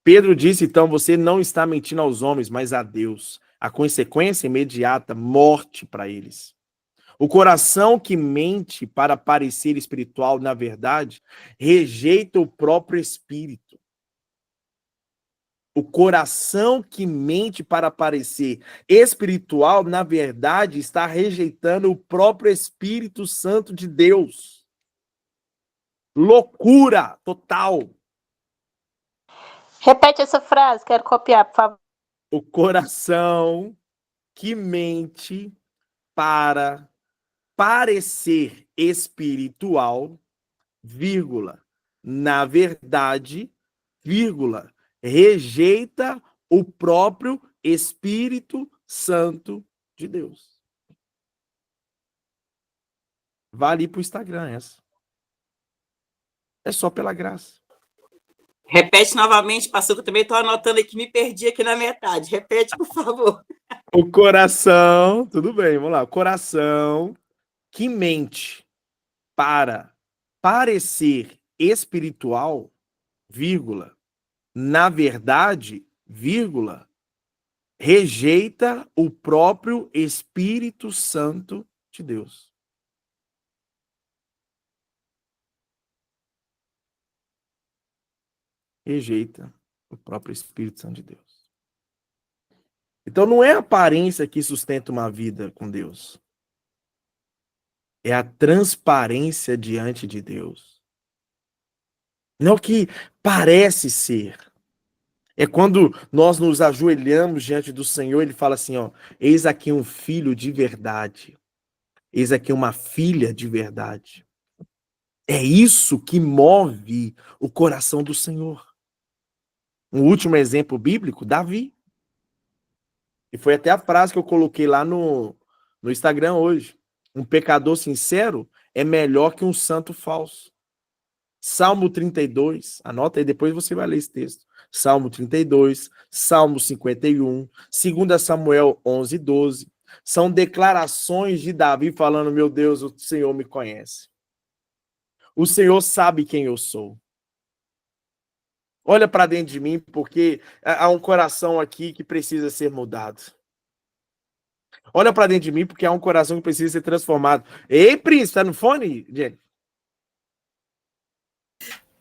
Pedro disse, então, você não está mentindo aos homens, mas a Deus. A consequência imediata, morte para eles. O coração que mente para parecer espiritual, na verdade, rejeita o próprio espírito. O coração que mente para parecer espiritual, na verdade, está rejeitando o próprio Espírito Santo de Deus. Loucura total. Repete essa frase, quero copiar, por favor. O coração que mente para parecer espiritual, vírgula, na verdade, vírgula, rejeita o próprio Espírito Santo de Deus. Vá ali para o Instagram essa. É só pela graça. Repete novamente, pastor, que eu também estou anotando aqui, me perdi aqui na metade. Repete, por favor. O coração, tudo bem, vamos lá. O coração que mente para parecer espiritual, vírgula, na verdade, vírgula, rejeita o próprio Espírito Santo de Deus. Rejeita o próprio Espírito Santo de Deus. Então não é a aparência que sustenta uma vida com Deus. É a transparência diante de Deus. Não é o que parece ser. É quando nós nos ajoelhamos diante do Senhor, ele fala assim, ó, eis aqui um filho de verdade. Eis aqui uma filha de verdade. É isso que move o coração do Senhor. Um último exemplo bíblico, Davi. E foi até a frase que eu coloquei lá no Instagram hoje. Um pecador sincero é melhor que um santo falso. Salmo 32, anota aí, depois você vai ler esse texto. Salmo 32, Salmo 51, 2 Samuel 11, 12. São declarações de Davi falando, meu Deus, o Senhor me conhece. O Senhor sabe quem eu sou. Olha para dentro de mim, porque há um coração aqui que precisa ser mudado. Olha para dentro de mim, porque há um coração que precisa ser transformado. Ei, Príncipe, tá no fone, Jenny?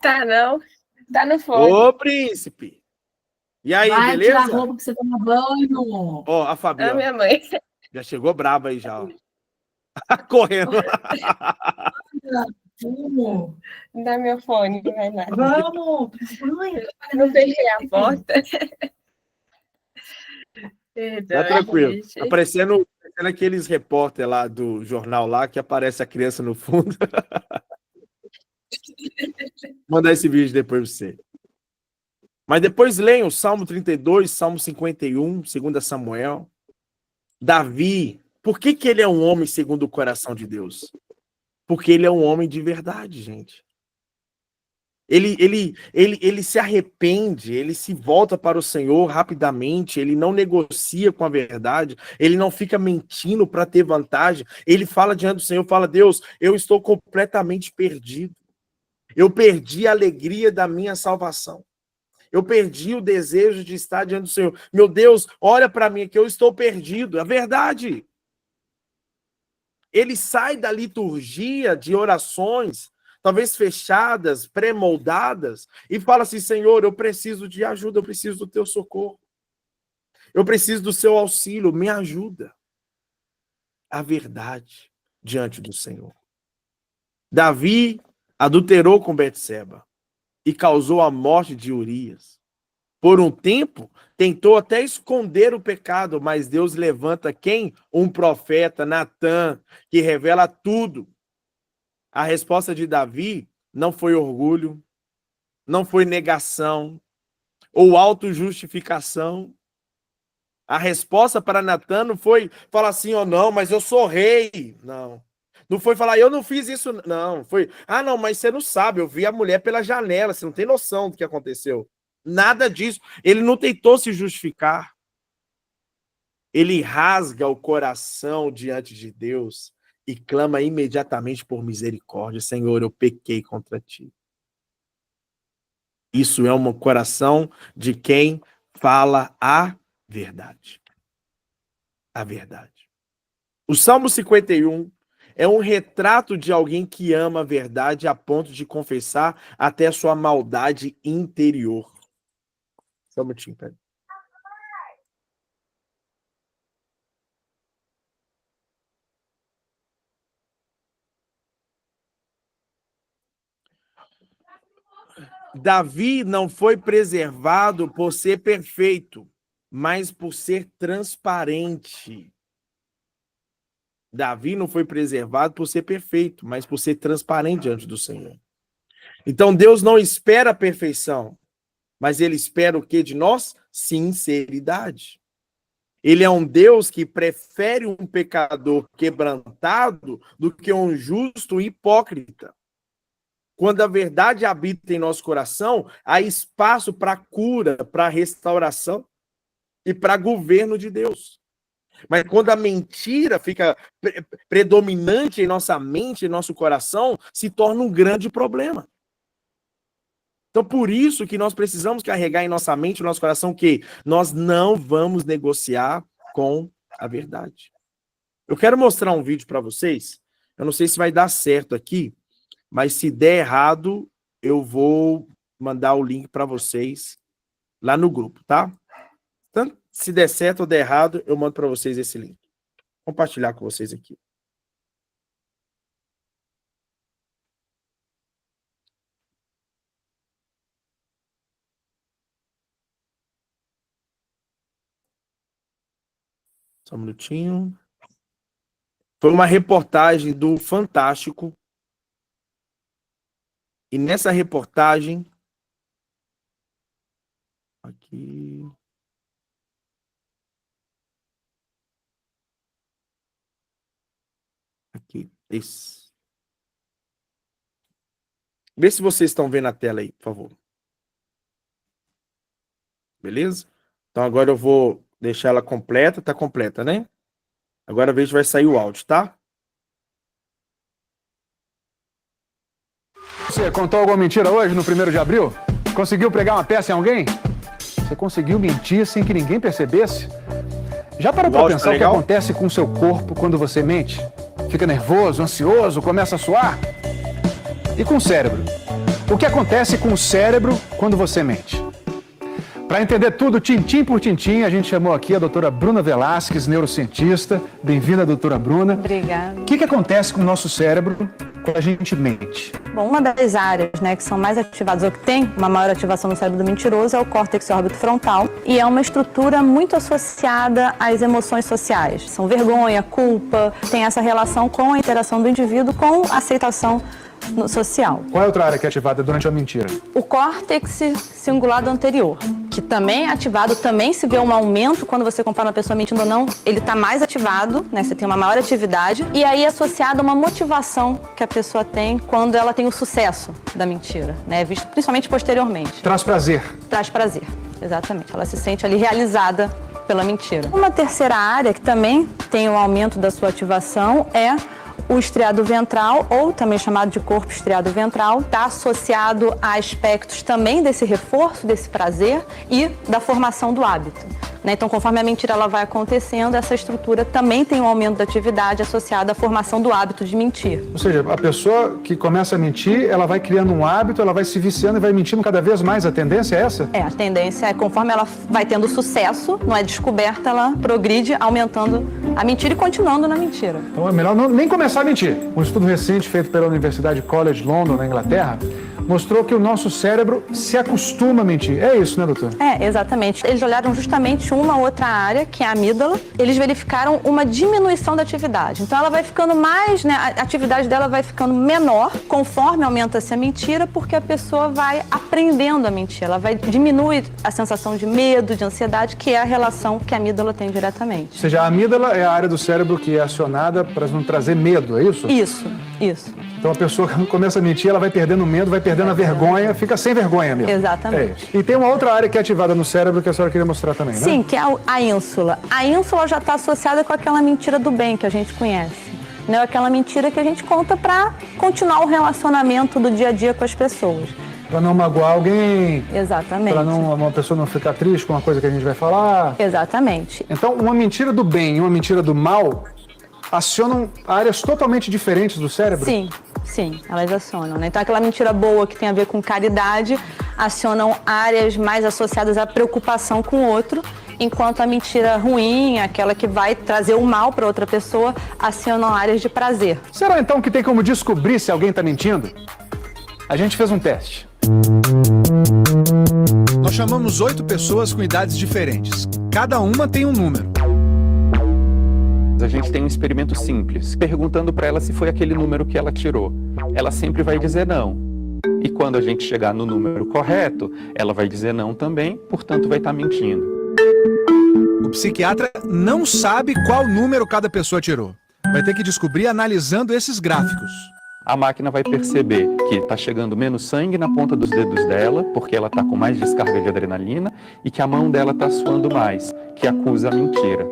Tá não. Tá no fone. Ô, príncipe! E aí, Vai beleza? tirar a roupa que você toma banho. Ó, a Fabi, A ó, minha mãe. já chegou braba aí já, ó. Correndo. Vamos. Dá meu fone, vai lá. Vamos. Banho. Eu não fechei a porta. Tá tranquilo. Gente. Aparecendo aqueles repórter lá do jornal lá que aparece a criança no fundo. Vou mandar esse vídeo depois pra você. Mas depois leiam o Salmo 32, Salmo 51, 2 Samuel. Davi, por que que ele é um homem segundo o coração de Deus? Porque ele é um homem de verdade, gente. Ele se arrepende, ele se volta para o Senhor rapidamente, ele não negocia com a verdade, ele não fica mentindo para ter vantagem, ele fala diante do Senhor, fala, Deus, eu estou completamente perdido. Eu perdi a alegria da minha salvação. Eu perdi o desejo de estar diante do Senhor. Meu Deus, olha para mim que eu estou perdido. É verdade. Ele sai da liturgia de orações, talvez fechadas, pré-moldadas, e fala assim, Senhor, eu preciso de ajuda, eu preciso do teu socorro. Eu preciso do seu auxílio, me ajuda. A verdade diante do Senhor. Davi adulterou com Betseba e causou a morte de Urias. Por um tempo, tentou até esconder o pecado, mas Deus levanta quem? Um profeta, Natã, que revela tudo. A resposta de Davi não foi orgulho, não foi negação ou autojustificação. A resposta para Natã não foi falar assim, oh, não, mas eu sou rei. Não. Não foi falar, eu não fiz isso, não. Foi, não, mas você não sabe, eu vi a mulher pela janela, você não tem noção do que aconteceu. Nada disso. Ele não tentou se justificar. Ele rasga o coração diante de Deus e clama imediatamente por misericórdia. Senhor, eu pequei contra ti. Isso é um coração de quem fala a verdade. A verdade. O Salmo 51 é um retrato de alguém que ama a verdade a ponto de confessar até a sua maldade interior. Só um minutinho, pera. Davi não foi preservado por ser perfeito, mas por ser transparente. Davi não foi preservado por ser perfeito, mas por ser transparente diante do Senhor. Então Deus não espera a perfeição, mas ele espera o que de nós? Sinceridade. Ele é um Deus que prefere um pecador quebrantado do que um justo hipócrita. Quando a verdade habita em nosso coração, há espaço para cura, para restauração e para governo de Deus. Mas quando a mentira fica predominante em nossa mente, em nosso coração, se torna um grande problema. Então, por isso que nós precisamos carregar em nossa mente, no nosso coração, que nós não vamos negociar com a verdade. Eu quero mostrar um vídeo para vocês. Eu não sei se vai dar certo aqui, mas se der errado, eu vou mandar o link para vocês lá no grupo, tá? Tanto se der certo ou der errado, eu mando para vocês esse link. Vou compartilhar com vocês aqui. Só um minutinho. Foi uma reportagem do Fantástico. E nessa reportagem... Aqui... Aqui, esse. Vê se vocês estão vendo a tela aí, por favor. Beleza? Então agora eu vou deixar ela completa. Tá completa, né? Agora veja, vai sair o áudio, tá? Você contou alguma mentira hoje, no 1º de abril? Conseguiu pregar uma peça em alguém? Você conseguiu mentir sem que ninguém percebesse? Já parou para pensar o que acontece com o seu corpo quando você mente? Fica nervoso, ansioso, começa a suar? E com o cérebro? O que acontece com o cérebro quando você mente? Para entender tudo, tintim por tintim, a gente chamou aqui a doutora Bruna Velasquez, neurocientista. Bem-vinda, doutora Bruna. Obrigada. O que acontece com o nosso cérebro quando a gente mente? Bom, uma das áreas, que são mais ativadas, ou que tem uma maior ativação no cérebro do mentiroso, é o córtex órbito-frontal, e é uma estrutura muito associada às emoções sociais. São vergonha, culpa, tem essa relação com a interação do indivíduo com a aceitação social. Qual é a outra área que é ativada durante a mentira? O córtex cingulado anterior, que também é ativado, também se vê um aumento quando você compara uma pessoa mentindo ou não, ele está mais ativado, você tem uma maior atividade, e aí é associado a uma motivação que a pessoa tem quando ela tem o sucesso da mentira, visto principalmente posteriormente. Traz prazer. Traz prazer, exatamente. Ela se sente ali realizada pela mentira. Uma terceira área que também tem um aumento da sua ativação é o estriado ventral, ou também chamado de corpo estriado ventral, está associado a aspectos também desse reforço, desse prazer e da formação do hábito. Então, conforme a mentira ela vai acontecendo, essa estrutura também tem um aumento da atividade associada à formação do hábito de mentir. Ou seja, a pessoa que começa a mentir, ela vai criando um hábito, ela vai se viciando e vai mentindo cada vez mais. A tendência é essa? A tendência é, conforme ela vai tendo sucesso, não é descoberta, ela progride aumentando a mentira e continuando na mentira. Então é melhor nem começar a mentir. Um estudo recente feito pela Universidade College London, na Inglaterra, mostrou que o nosso cérebro se acostuma a mentir. É isso, né, doutor? Exatamente. Eles olharam justamente uma outra área, que é a amígdala. Eles verificaram uma diminuição da atividade. Então, ela vai ficando mais, a atividade dela vai ficando menor conforme aumenta-se a mentira, porque a pessoa vai aprendendo a mentir. Ela vai diminuir a sensação de medo, de ansiedade, que é a relação que a amígdala tem diretamente. Ou seja, a amígdala é a área do cérebro que é acionada para não trazer medo, é isso? Isso. Então a pessoa, quando começa a mentir, ela vai perdendo medo, vai perdendo a vergonha, fica sem vergonha mesmo. Exatamente. E tem uma outra área que é ativada no cérebro que a senhora queria mostrar também, né? Sim, que é a ínsula. A ínsula já está associada com aquela mentira do bem que a gente conhece. Aquela mentira que a gente conta para continuar o relacionamento do dia a dia com as pessoas. Para não magoar alguém. Exatamente. Para uma pessoa não ficar triste com uma coisa que a gente vai falar. Exatamente. Então, uma mentira do bem e uma mentira do mal acionam áreas totalmente diferentes do cérebro? Sim, elas acionam. Então, aquela mentira boa que tem a ver com caridade, acionam áreas mais associadas à preocupação com o outro, enquanto a mentira ruim, aquela que vai trazer o mal para outra pessoa, acionam áreas de prazer. Será então que tem como descobrir se alguém está mentindo? A gente fez um teste. Nós chamamos 8 pessoas com idades diferentes. Cada uma tem um número. A gente tem um experimento simples, perguntando para ela se foi aquele número que ela tirou. Ela sempre vai dizer não. E quando a gente chegar no número correto, ela vai dizer não também, portanto vai estar mentindo. O psiquiatra não sabe qual número cada pessoa tirou. Vai ter que descobrir analisando esses gráficos. A máquina vai perceber que está chegando menos sangue na ponta dos dedos dela, porque ela está com mais descarga de adrenalina, e que a mão dela está suando mais, que acusa a mentira.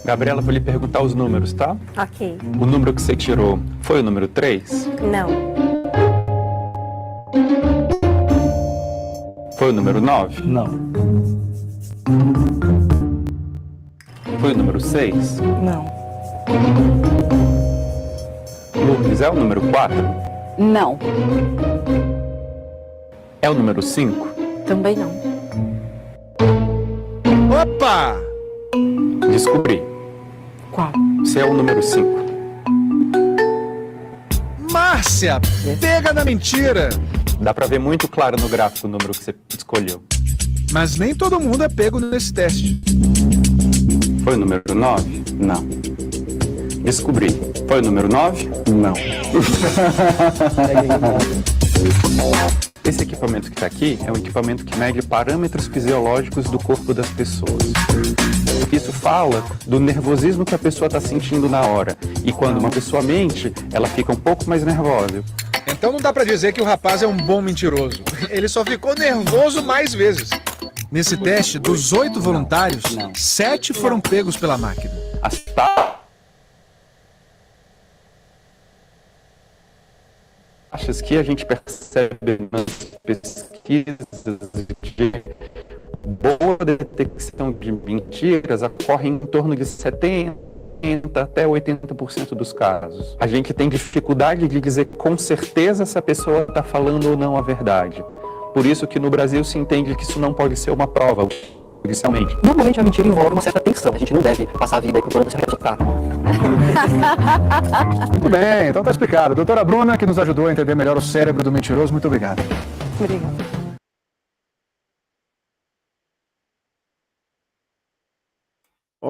Gabriela, vou lhe perguntar os números, tá? Ok. O número que você tirou foi o número 3? Não. Foi o número 9? Não. Foi o número 6? Não. Lucas, é o número 4? Não. É o número 5? Também não. Opa! Descobri. Qual? Você é o número 5. Márcia, pega na mentira! Dá pra ver muito claro no gráfico o número que você escolheu. Mas nem todo mundo é pego nesse teste. Foi o número 9? Não. Descobri. Foi o número 9? Não. Esse equipamento que está aqui é um equipamento que mede parâmetros fisiológicos do corpo das pessoas. Isso fala do nervosismo que a pessoa está sentindo na hora. E quando uma pessoa mente, ela fica um pouco mais nervosa. Então não dá pra dizer que o rapaz é um bom mentiroso. Ele só ficou nervoso mais vezes. Nesse teste, dos 8 voluntários, 7 foram pegos pela máquina. As taxas que a gente percebe nas pesquisas de boa detecção de mentiras ocorrem em torno de 70% até 80% dos casos. A gente tem dificuldade de dizer com certeza se a pessoa está falando ou não a verdade. Por isso que no Brasil se entende que isso não pode ser uma prova, oficialmente. Normalmente a mentira envolve uma certa tensão. A gente não deve passar a vida aí procurando se representar. Muito bem, então tá explicado. Doutora Bruna, que nos ajudou a entender melhor o cérebro do mentiroso, muito obrigado. Obrigada.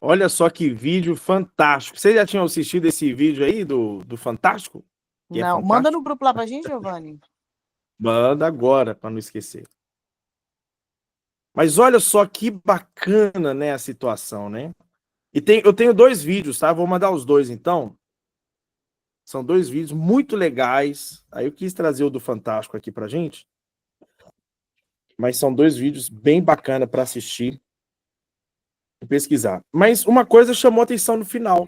Olha só que vídeo fantástico. Vocês já tinham assistido esse vídeo aí do Fantástico? Que Não, é manda no grupo lá pra gente, Giovanni. Manda agora, para não esquecer. Mas olha só que bacana, né, a situação, né? E eu tenho 2 vídeos, tá? Vou mandar os 2, então. São 2 vídeos muito legais. Aí eu quis trazer o do Fantástico aqui pra gente. Mas são 2 vídeos bem bacanas para assistir e pesquisar. Mas uma coisa chamou atenção no final.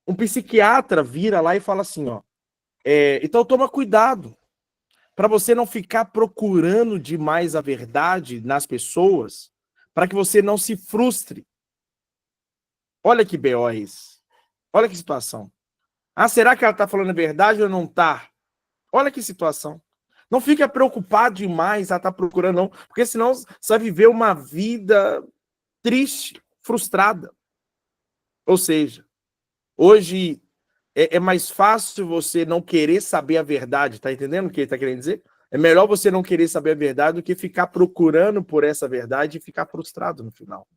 Um psiquiatra vira lá e fala assim, ó. Então toma cuidado para você não ficar procurando demais a verdade nas pessoas, para que você não se frustre. Olha que B.O. é isso. Olha que situação. Ah, será que ela está falando a verdade ou não está? Olha que situação. Não fica preocupado demais, ela está procurando, não, porque senão você vai viver uma vida triste, frustrada. Ou seja, hoje é mais fácil você não querer saber a verdade, tá entendendo o que ele está querendo dizer? É melhor você não querer saber a verdade do que ficar procurando por essa verdade e ficar frustrado no final.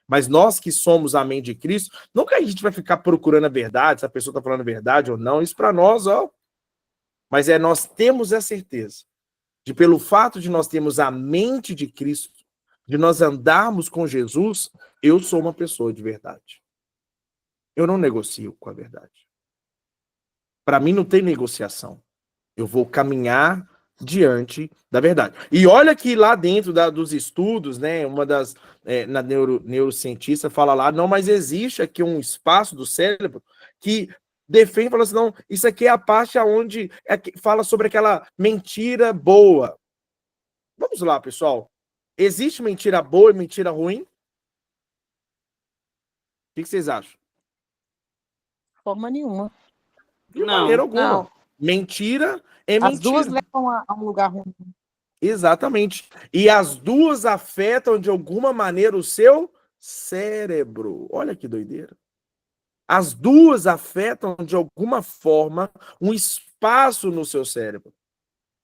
Mas nós que somos a mente de Cristo, não que a gente vai ficar procurando a verdade, se a pessoa está falando a verdade ou não, isso para nós, ó. Mas nós temos a certeza de, pelo fato de nós termos a mente de Cristo, de nós andarmos com Jesus, eu sou uma pessoa de verdade. Eu não negocio com a verdade. Para mim não tem negociação. Eu vou caminhar diante da verdade. E olha que lá dentro dos estudos, né, uma das na neurocientista fala lá, não, mas existe aqui um espaço do cérebro que defende, fala assim, não, isso aqui é a parte onde fala sobre aquela mentira boa. Vamos lá, pessoal. Existe mentira boa e mentira ruim? O que vocês acham? Forma nenhuma. De maneira alguma. Não. Mentira é mentira. As duas levam a um lugar ruim. Exatamente. E as duas afetam de alguma maneira o seu cérebro. Olha que doideira. As duas afetam de alguma forma um espaço no seu cérebro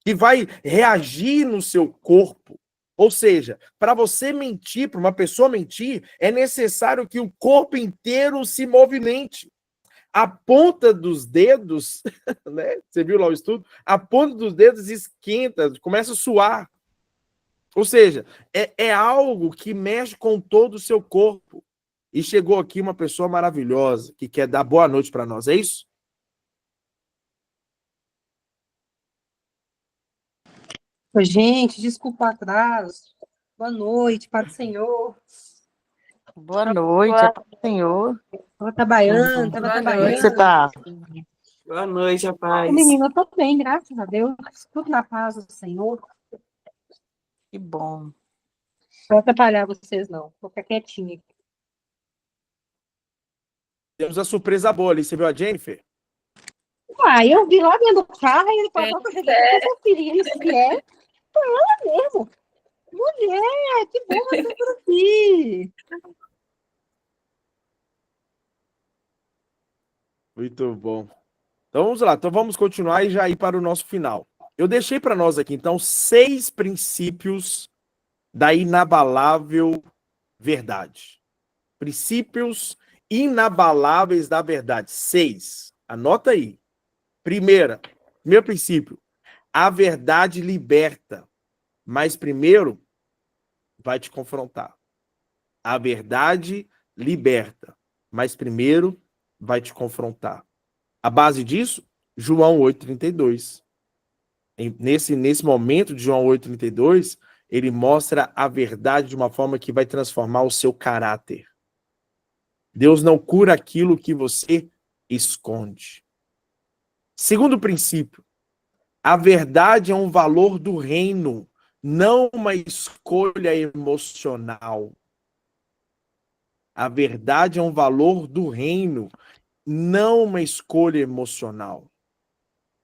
que vai reagir no seu corpo. Ou seja, para você mentir, para uma pessoa mentir, é necessário que o corpo inteiro se movimente. A ponta dos dedos, né? Você viu lá o estudo? A ponta dos dedos esquenta, começa a suar. Ou seja, é algo que mexe com todo o seu corpo. E chegou aqui uma pessoa maravilhosa que quer dar boa noite para nós, é isso? Oi, gente, desculpa o atraso. Boa noite, para o Senhor. Boa noite, é para o Senhor. Estava trabalhando, Como é que você está? Boa noite, rapaz. Menina, eu estou bem, graças a Deus. Tudo na paz do Senhor. Que bom. Não vou atrapalhar vocês, não. Vou ficar quietinha. Temos a surpresa boa ali. Você viu a Jennifer? Uai, eu vi lá dentro do carro e ele falou que eu já queria isso que é. Foi ela mesmo. Mulher, que bom você por aqui. Muito bom. Então vamos lá. Então vamos continuar e já ir para o nosso final. Eu deixei para nós aqui, então, 6 princípios da inabalável verdade. Princípios inabaláveis da verdade. 6. Anota aí. Primeiro princípio. A verdade liberta. Mas primeiro vai te confrontar. A verdade liberta. Mas primeiro vai te confrontar. A base disso, João 8,32. Nesse momento de João 8,32, ele mostra a verdade de uma forma que vai transformar o seu caráter. Deus não cura aquilo que você esconde. Segundo princípio, a verdade é um valor do reino, não uma escolha emocional. A verdade é um valor do reino, não uma escolha emocional.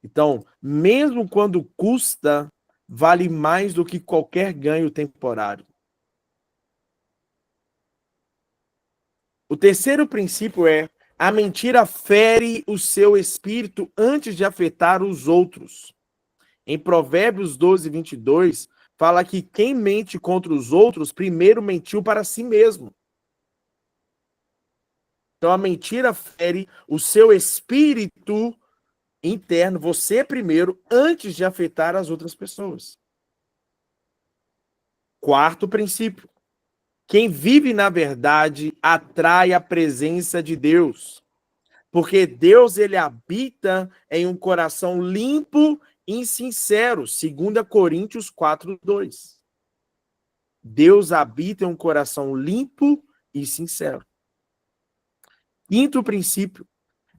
Então, mesmo quando custa, vale mais do que qualquer ganho temporário. O terceiro princípio é: a mentira fere o seu espírito antes de afetar os outros. Em Provérbios 12, 22, fala que quem mente contra os outros, primeiro mentiu para si mesmo. Então, a mentira fere o seu espírito interno, você primeiro, antes de afetar as outras pessoas. Quarto princípio: quem vive na verdade atrai a presença de Deus, porque Deus, ele habita em um coração limpo e sincero, 2 Coríntios 4:2. Deus habita em um coração limpo e sincero. Quinto princípio: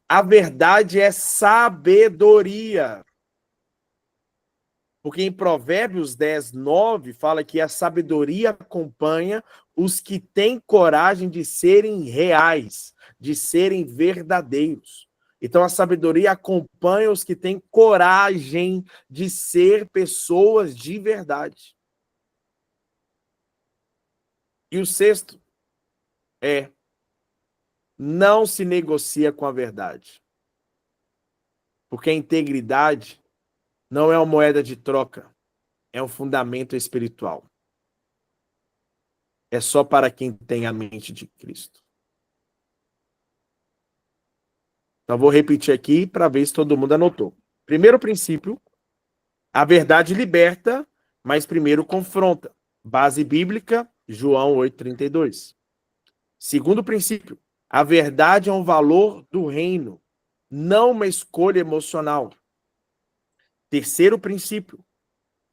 a verdade é sabedoria. Porque em Provérbios 10, 9, fala que a sabedoria acompanha os que têm coragem de serem reais, de serem verdadeiros. Então, a sabedoria acompanha os que têm coragem de ser pessoas de verdade. E o sexto é: não se negocia com a verdade. Porque a integridade não é uma moeda de troca, é um fundamento espiritual. É só para quem tem a mente de Cristo. Então, vou repetir aqui para ver se todo mundo anotou. Primeiro princípio: a verdade liberta, mas primeiro confronta. Base bíblica, João 8,32. Segundo princípio: a verdade é um valor do reino, não uma escolha emocional. Terceiro princípio: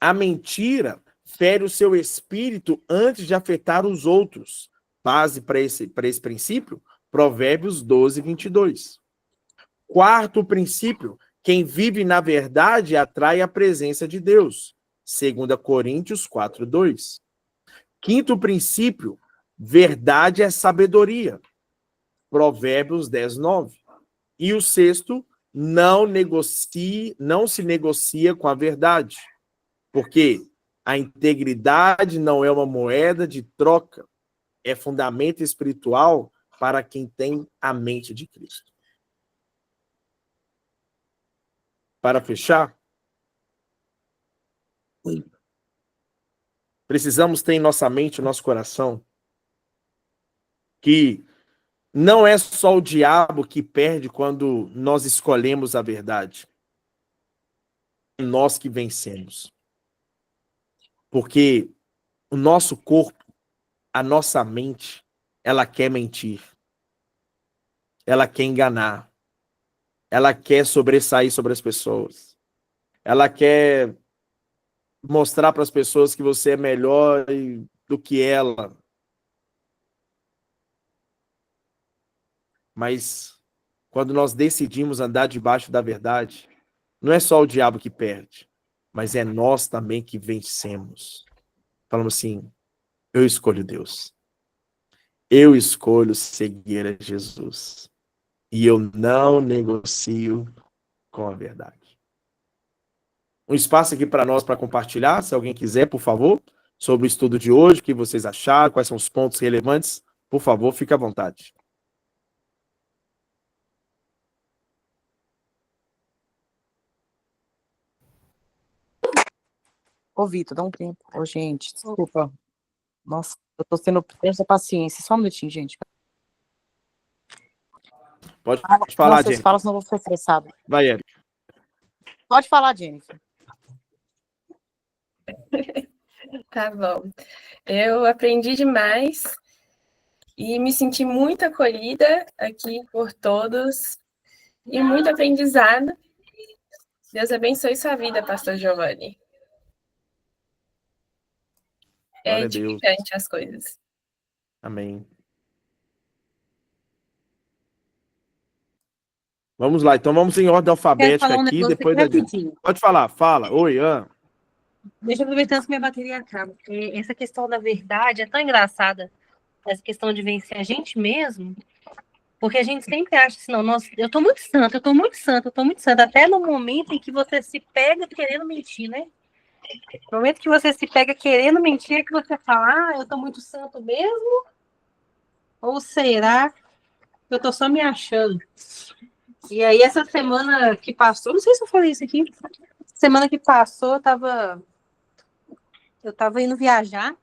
a mentira fere o seu espírito antes de afetar os outros. Base para esse princípio, Provérbios 12, 22. Quarto princípio: quem vive na verdade atrai a presença de Deus. 2 Coríntios 4:2. Quinto princípio: verdade é sabedoria. Provérbios 10:9. E o sexto: não se negocia com a verdade. Porque a integridade não é uma moeda de troca, é fundamento espiritual para quem tem a mente de Cristo. Para fechar, precisamos ter em nossa mente, no nosso coração, que não é só o diabo que perde quando nós escolhemos a verdade. É nós que vencemos. Porque o nosso corpo, a nossa mente, ela quer mentir. Ela quer enganar. Ela quer sobressair sobre as pessoas. Ela quer mostrar para as pessoas que você é melhor do que ela. Mas quando nós decidimos andar debaixo da verdade, não é só o diabo que perde, mas é nós também que vencemos. Falamos assim: eu escolho Deus. Eu escolho seguir a Jesus. E eu não negocio com a verdade. Um espaço aqui para nós para compartilhar, se alguém quiser, por favor, sobre o estudo de hoje, o que vocês acharam, quais são os pontos relevantes, por favor, fique à vontade. Ô, Vitor, dá um tempo. Ô, gente, desculpa. Nossa, eu tô tendo essa paciência. Só um minutinho, gente. Pode falar, Vocês Jennifer. falam, senão eu vou ficar estressada. Vai, Eric. Pode falar, Jennifer. Tá bom. Eu aprendi demais e me senti muito acolhida aqui por todos e muito aprendizado. Deus abençoe sua vida, pastor Giovanni. É Glória a Deus. edificante as coisas. Amém. Vamos lá, então vamos em ordem alfabética falar um aqui, negócio depois aqui da rapidinho. gente. Pode falar, fala. Oi, Deixa eu aproveitar que minha bateria acaba. Essa questão da verdade é tão engraçada, essa questão de vencer a gente mesmo, porque a gente sempre acha assim, não, nossa, eu tô muito santa, eu tô muito santa, eu tô muito santa, até no momento em que você se pega querendo mentir, né? No momento que você se pega querendo mentir, é que você fala, ah, eu tô muito santo mesmo? Ou será que eu tô só me achando? E aí, essa semana que passou, não sei se eu falei isso aqui, semana que passou, eu tava indo viajar,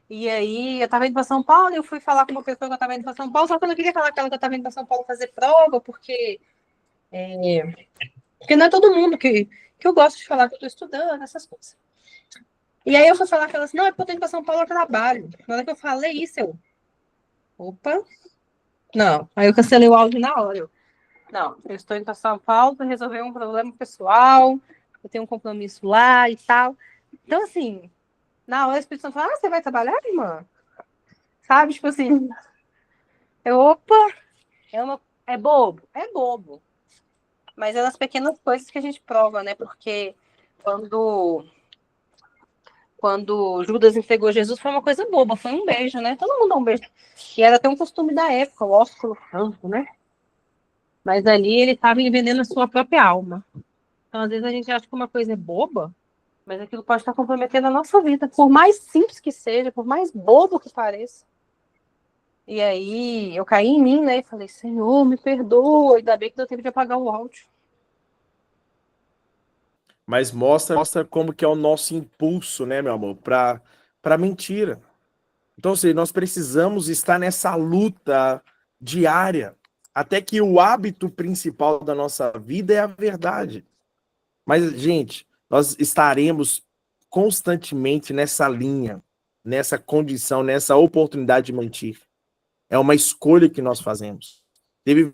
e aí eu tava indo para São Paulo, e eu fui falar com uma pessoa que eu tava indo para São Paulo, só que eu não queria falar com ela que eu tava indo para São Paulo fazer prova, porque não é todo mundo que eu gosto de falar que eu tô estudando, essas coisas. E aí eu fui falar com ela assim, não, é porque eu tô indo para São Paulo a trabalho. Na hora que eu falei isso, opa, não. Aí eu cancelei o áudio na hora. Não, eu estou indo para São Paulo para resolver um problema pessoal, eu tenho um compromisso lá e tal. Então, assim, na hora a Espírito Santo fala, ah, você vai trabalhar, irmã? Sabe, tipo assim, opa, é bobo? É bobo. Mas é nas pequenas coisas que a gente prova, né? Porque quando Judas entregou Jesus foi uma coisa boba, foi um beijo, né? Todo mundo dá um beijo. E era até um costume da época, o ósculo santo, né? Mas ali ele estava vendendo a sua própria alma. Então, às vezes, a gente acha que uma coisa é boba, mas aquilo pode estar comprometendo a nossa vida, por mais simples que seja, por mais bobo que pareça. E aí, eu caí em mim, né? E falei, Senhor, me perdoa. Ainda bem que deu tempo de apagar o áudio. Mas mostra como que é o nosso impulso, né, meu amor, para mentira. Então, ou seja, nós precisamos estar nessa luta diária, até que o hábito principal da nossa vida é a verdade. Mas, gente, nós estaremos constantemente nessa linha, nessa condição, nessa oportunidade de mentir. É uma escolha que nós fazemos. Teve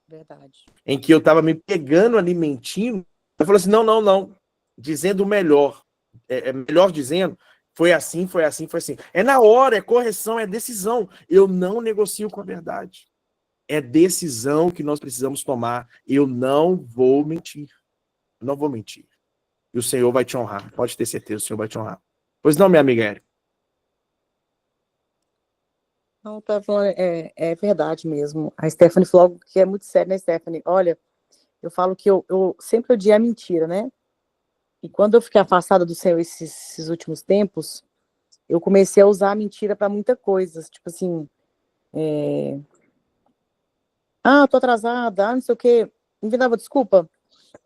Verdade. em que eu estava me pegando ali mentindo, eu falei assim, não, dizendo o melhor. Melhor dizendo, foi assim. É na hora, é correção, é decisão. Eu não negocio com a verdade. É decisão que nós precisamos tomar. Eu não vou mentir. Não vou mentir. E o Senhor vai te honrar. Pode ter certeza, o Senhor vai te honrar. Pois não, minha amiga Érica? Não, tá falando, é verdade mesmo. A Stephanie falou algo que é muito sério, né, Stephanie? Olha, eu falo que eu sempre odiei a mentira, né? E quando eu fiquei afastada do Senhor esses últimos tempos, eu comecei a usar a mentira para muita coisa. Tipo assim, tô atrasada, não sei o quê. Inventava desculpa.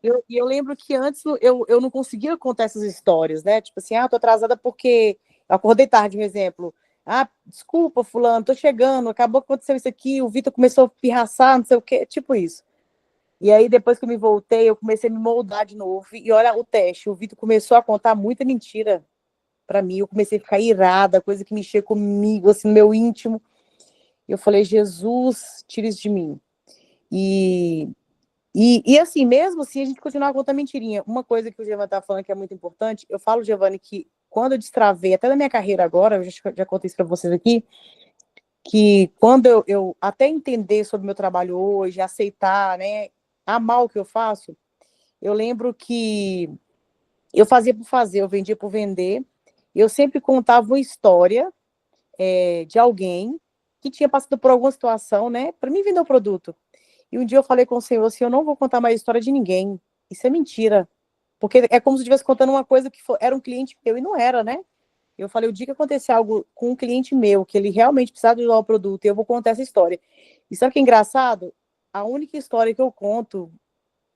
E eu lembro que antes eu não conseguia contar essas histórias, né? Tipo assim, tô atrasada porque eu acordei tarde, um exemplo. Desculpa, fulano, tô chegando, acabou que aconteceu isso aqui, o Vitor começou a pirraçar, não sei o quê, tipo isso. E aí, depois que eu me voltei, eu comecei a me moldar de novo. E olha o teste, o Vitor começou a contar muita mentira para mim. Eu comecei a ficar irada, coisa que mexia comigo, assim, no meu íntimo. Eu falei, Jesus, tira isso de mim. E assim, mesmo assim, a gente continuava contando mentirinha. Uma coisa que o Giovanni tá falando que é muito importante, eu falo, Giovanni, que quando eu destravei, até na minha carreira agora, eu já contei isso para vocês aqui, que quando eu até entender sobre o meu trabalho hoje, aceitar, né, amar o que eu faço, eu lembro que eu fazia por fazer, eu vendia por vender, eu sempre contava uma história de alguém que tinha passado por alguma situação, né, para mim vender o produto. E um dia eu falei com o Senhor assim, eu não vou contar mais a história de ninguém, isso é mentira, porque é como se eu estivesse contando uma coisa que era um cliente meu e não era, né? Eu falei, o dia que acontecer algo com um cliente meu, que ele realmente precisava de usar o produto, eu vou contar essa história. E sabe o que é engraçado? A única história que eu conto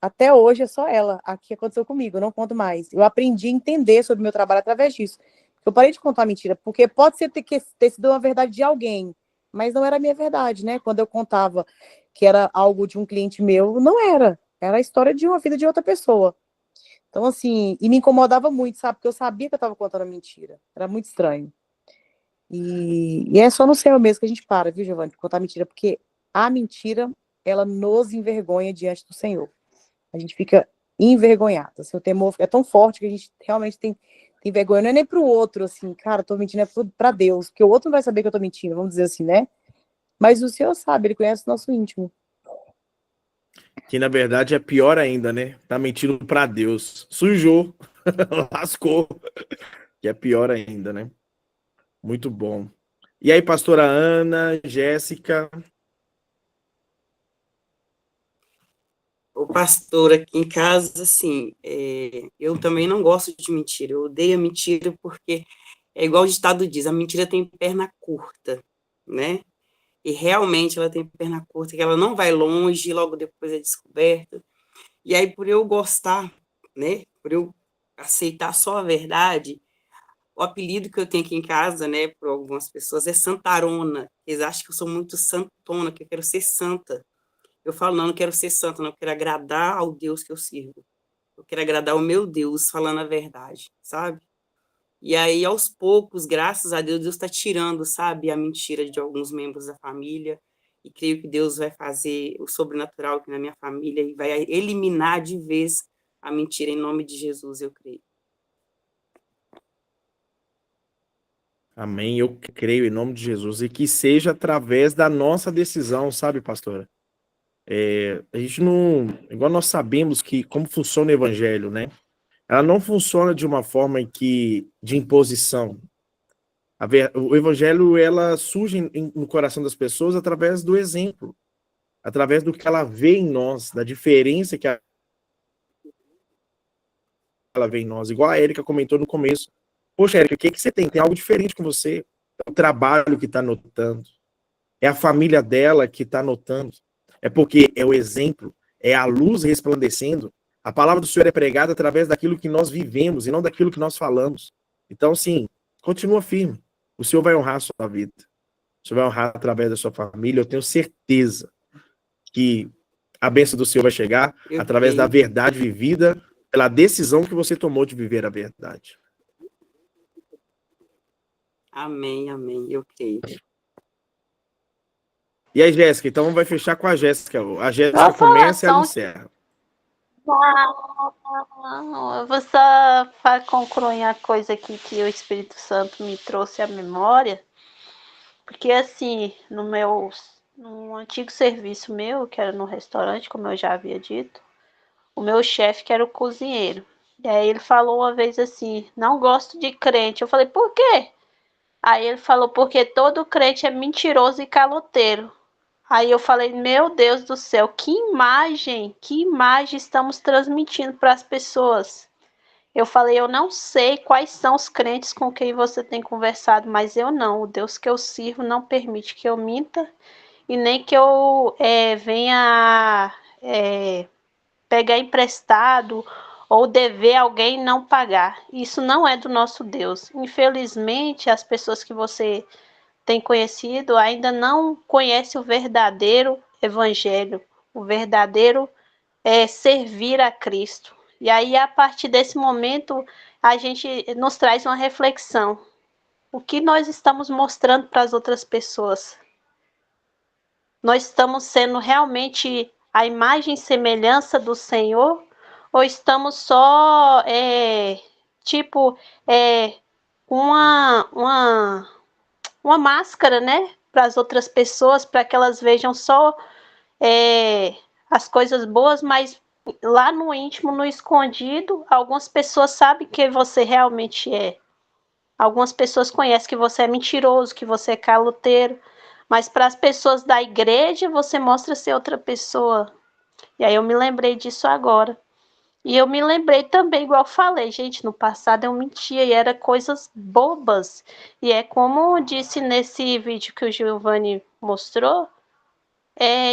até hoje é só ela, a que aconteceu comigo, eu não conto mais. Eu aprendi a entender sobre o meu trabalho através disso. Eu parei de contar mentira, porque pode ser ter sido uma verdade de alguém, mas não era a minha verdade, né? Quando eu contava que era algo de um cliente meu, não era. Era a história de uma vida de outra pessoa. Então, assim, e me incomodava muito, sabe? Porque eu sabia que eu estava contando mentira. Era muito estranho. E é só no Senhor mesmo que a gente para, viu, Giovanni, de contar mentira, porque a mentira, ela nos envergonha diante do Senhor. A gente fica envergonhada. Assim, o temor é tão forte que a gente realmente tem vergonha. Não é nem pro outro, assim, cara, eu tô mentindo, é pra Deus, porque o outro não vai saber que eu tô mentindo, vamos dizer assim, né? Mas o Senhor sabe, ele conhece o nosso íntimo. Que na verdade é pior ainda, né? Tá mentindo pra Deus. Sujou, lascou. Que é pior ainda, né? Muito bom. E aí, pastora Ana, Jéssica? O pastor, aqui em casa, assim, eu também não gosto de mentira, eu odeio a mentira porque é igual o ditado diz, a mentira tem perna curta, né? E realmente ela tem perna curta, que ela não vai longe e logo depois é descoberta. E aí, por eu gostar, né, por eu aceitar só a verdade, o apelido que eu tenho aqui em casa, né, por algumas pessoas, é Santarona. Eles acham que eu sou muito santona, que eu quero ser santa. Eu falo, não quero ser santa, não, eu quero agradar ao Deus que eu sirvo. Eu quero agradar o meu Deus falando a verdade, sabe? E aí, aos poucos, graças a Deus, Deus está tirando, sabe, a mentira de alguns membros da família. E creio que Deus vai fazer o sobrenatural aqui na minha família e vai eliminar de vez a mentira em nome de Jesus, eu creio. Amém. Eu creio em nome de Jesus. E que seja através da nossa decisão, sabe, pastora? A gente não... Igual nós sabemos que como funciona o evangelho, né? Ela não funciona de uma forma de imposição. O evangelho, ela surge no coração das pessoas através do exemplo. Através do que ela vê em nós, da diferença que ela vê em nós. Igual a Érica comentou no começo. Poxa, Érica, o que você tem? Tem algo diferente com você. É o trabalho que está notando. É a família dela que está notando. É porque é o exemplo, é a luz resplandecendo. A palavra do Senhor é pregada através daquilo que nós vivemos e não daquilo que nós falamos. Então, sim, continua firme. O Senhor vai honrar a sua vida. O Senhor vai honrar através da sua família. Eu tenho certeza que a bênção do Senhor vai chegar através da verdade vivida, pela decisão que você tomou de viver a verdade. Amém, amém, eu creio. E aí, Jéssica? Então vai fechar com a Jéssica. A Jéssica começa e ela encerra. Não, eu vou só concluir a coisa aqui que o Espírito Santo me trouxe à memória, porque assim, no antigo serviço meu, que era no restaurante, como eu já havia dito, o meu chefe, que era o cozinheiro, e aí ele falou uma vez assim, não gosto de crente. Eu falei, por quê? Aí ele falou, porque todo crente é mentiroso e caloteiro. Aí eu falei, meu Deus do céu, que imagem estamos transmitindo para as pessoas. Eu falei, eu não sei quais são os crentes com quem você tem conversado, mas eu não. O Deus que eu sirvo não permite que eu minta e nem que eu venha pegar emprestado ou dever alguém e não pagar. Isso não é do nosso Deus. Infelizmente, as pessoas que você tem conhecido ainda não conhece o verdadeiro evangelho, o verdadeiro servir a Cristo. E aí, a partir desse momento, a gente nos traz uma reflexão. O que nós estamos mostrando para as outras pessoas? Nós estamos sendo realmente a imagem e semelhança do Senhor? Ou estamos só, uma máscara, né, para as outras pessoas, para que elas vejam só as coisas boas, mas lá no íntimo, no escondido, algumas pessoas sabem quem você realmente é. Algumas pessoas conhecem que você é mentiroso, que você é caloteiro, mas para as pessoas da igreja, você mostra ser outra pessoa. E aí eu me lembrei disso agora. E eu me lembrei também, igual eu falei, gente, no passado eu mentia e era coisas bobas. E é como disse nesse vídeo que o Giovanni mostrou,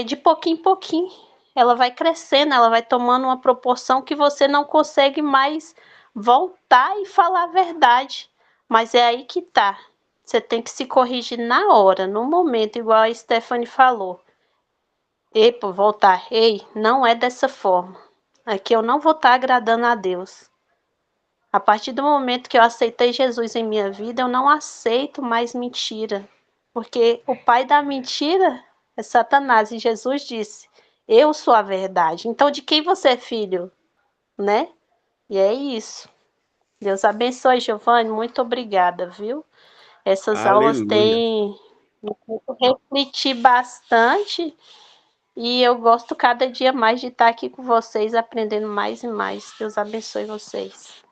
de pouquinho em pouquinho. Ela vai crescendo, ela vai tomando uma proporção que você não consegue mais voltar e falar a verdade. Mas é aí que tá. Você tem que se corrigir na hora, no momento, igual a Stephanie falou. Epa, voltar. Ei, não é dessa forma. Aqui eu não vou estar agradando a Deus. A partir do momento que eu aceitei Jesus em minha vida, eu não aceito mais mentira. Porque o pai da mentira é Satanás. E Jesus disse, eu sou a verdade. Então, de quem você é filho? Né? E é isso. Deus abençoe, Giovanni. Muito obrigada, viu? Essas aulas têm me feito refletir bastante. E eu gosto cada dia mais de estar aqui com vocês, aprendendo mais e mais. Deus abençoe vocês.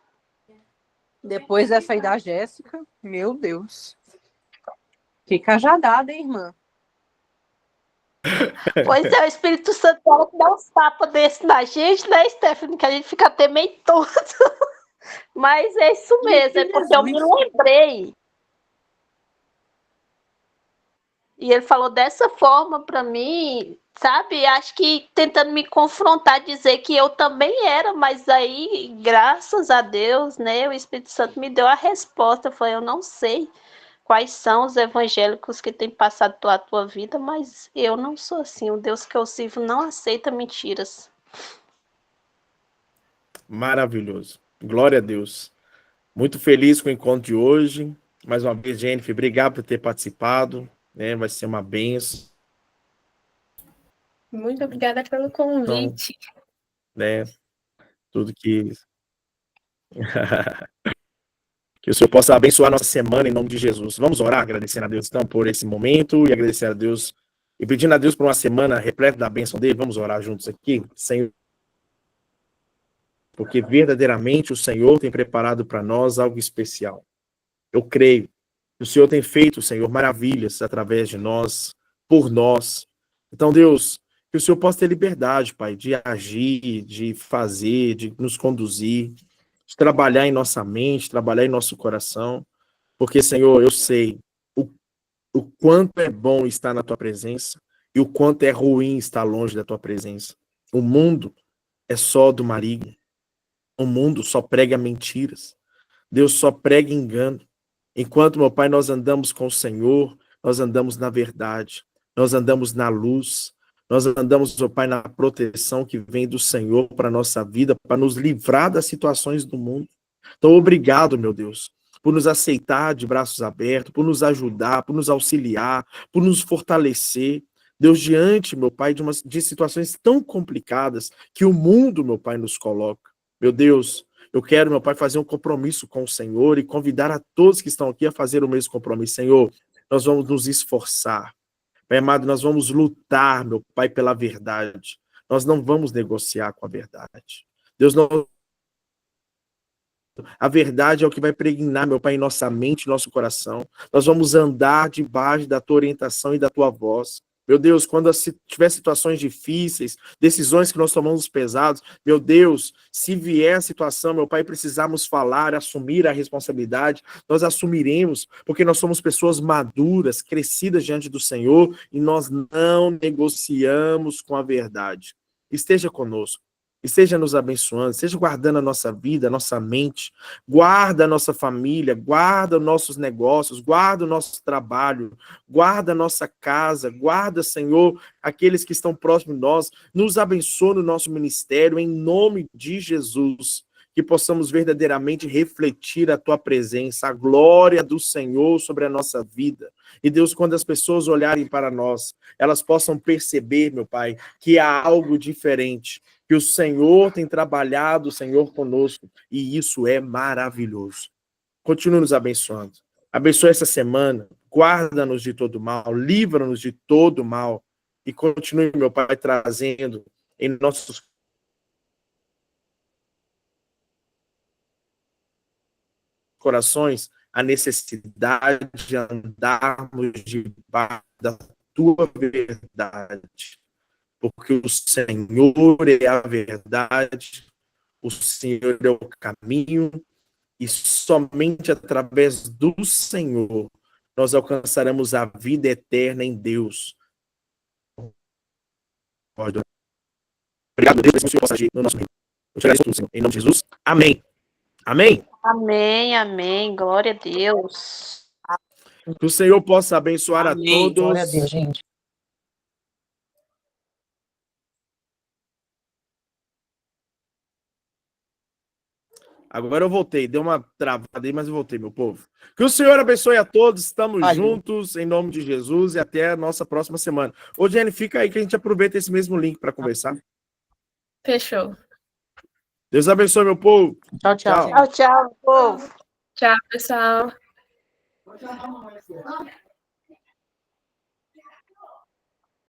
Depois dessa aí da Jéssica, meu Deus. Que cajadada, hein, irmã? Pois é, o Espírito Santo dá uns tapas desse na gente, né, Stephanie? Que a gente fica até meio tonto. Mas é isso mesmo, é porque eu me lembrei. E ele falou dessa forma para mim, sabe? Acho que tentando me confrontar, dizer que eu também era, mas aí, graças a Deus, né, o Espírito Santo me deu a resposta. Foi, eu não sei quais são os evangélicos que têm passado pela tua vida, mas eu não sou assim. O Deus que eu sirvo não aceita mentiras. Maravilhoso. Glória a Deus. Muito feliz com o encontro de hoje. Mais uma vez, Jennifer, obrigado por ter participado. Né? Vai ser uma benção. Muito obrigada pelo convite. Né? Tudo que... que o Senhor possa abençoar a nossa semana em nome de Jesus. Vamos orar, agradecendo a Deus, então, por esse momento e agradecer a Deus e pedindo a Deus por uma semana repleta da bênção dele. Vamos orar juntos aqui, Senhor. Porque verdadeiramente o Senhor tem preparado para nós algo especial. Eu creio que o Senhor tem feito, Senhor, maravilhas através de nós, por nós. Então, Deus, que o Senhor possa ter liberdade, Pai, de agir, de fazer, de nos conduzir, de trabalhar em nossa mente, trabalhar em nosso coração. Porque, Senhor, eu sei o quanto é bom estar na Tua presença e o quanto é ruim estar longe da Tua presença. O mundo é só do maligno. O mundo só prega mentiras. Deus só prega engano. Enquanto, meu Pai, nós andamos com o Senhor, nós andamos na verdade, nós andamos na luz, nós andamos, meu Pai, na proteção que vem do Senhor para a nossa vida, para nos livrar das situações do mundo. Então, obrigado, meu Deus, por nos aceitar de braços abertos, por nos ajudar, por nos auxiliar, por nos fortalecer. Deus, diante, meu Pai, de situações tão complicadas que o mundo, meu Pai, nos coloca. Meu Deus, eu quero, meu Pai, fazer um compromisso com o Senhor e convidar a todos que estão aqui a fazer o mesmo compromisso. Senhor, nós vamos nos esforçar. Pai amado, nós vamos lutar, meu Pai, pela verdade. Nós não vamos negociar com a verdade. Deus, não... a verdade é o que vai pregnar, meu Pai, em nossa mente, em nosso coração. Nós vamos andar debaixo da Tua orientação e da Tua voz. Meu Deus, quando tiver situações difíceis, decisões que nós tomamos pesados, meu Deus, se vier a situação, meu Pai, precisarmos falar, assumir a responsabilidade, nós assumiremos, porque nós somos pessoas maduras, crescidas diante do Senhor, e nós não negociamos com a verdade. Esteja conosco. Esteja nos abençoando, esteja guardando a nossa vida, a nossa mente, guarda a nossa família, guarda os nossos negócios, guarda o nosso trabalho, guarda a nossa casa, guarda, Senhor, aqueles que estão próximos de nós, nos abençoa no nosso ministério, em nome de Jesus, que possamos verdadeiramente refletir a Tua presença, a glória do Senhor sobre a nossa vida. E Deus, quando as pessoas olharem para nós, elas possam perceber, meu Pai, que há algo diferente, que o Senhor tem trabalhado, o Senhor conosco, e isso é maravilhoso. Continue nos abençoando. Abençoe essa semana, guarda-nos de todo mal, livra-nos de todo mal, e continue, meu Pai, trazendo em nossos corações a necessidade de andarmos debaixo da Tua verdade. Porque o Senhor é a verdade, o Senhor é o caminho, e somente através do Senhor nós alcançaremos a vida eterna em Deus. Obrigado, Deus, que o Senhor possa agir no nosso meio. Eu te agradeço, Senhor, em nome de Jesus. Amém. Amém. Amém, amém. Glória a Deus. Que o Senhor possa abençoar Amém. a todos. Glória a Deus, gente. Agora eu voltei, deu uma travada aí, mas eu voltei, meu povo. Que o Senhor abençoe a todos, estamos juntos, em nome de Jesus, e até a nossa próxima semana. Ô, Jenny, fica aí que a gente aproveita esse mesmo link para conversar. Fechou. Deus abençoe, meu povo. Tchau, tchau. Tchau, tchau, povo. Tchau, pessoal.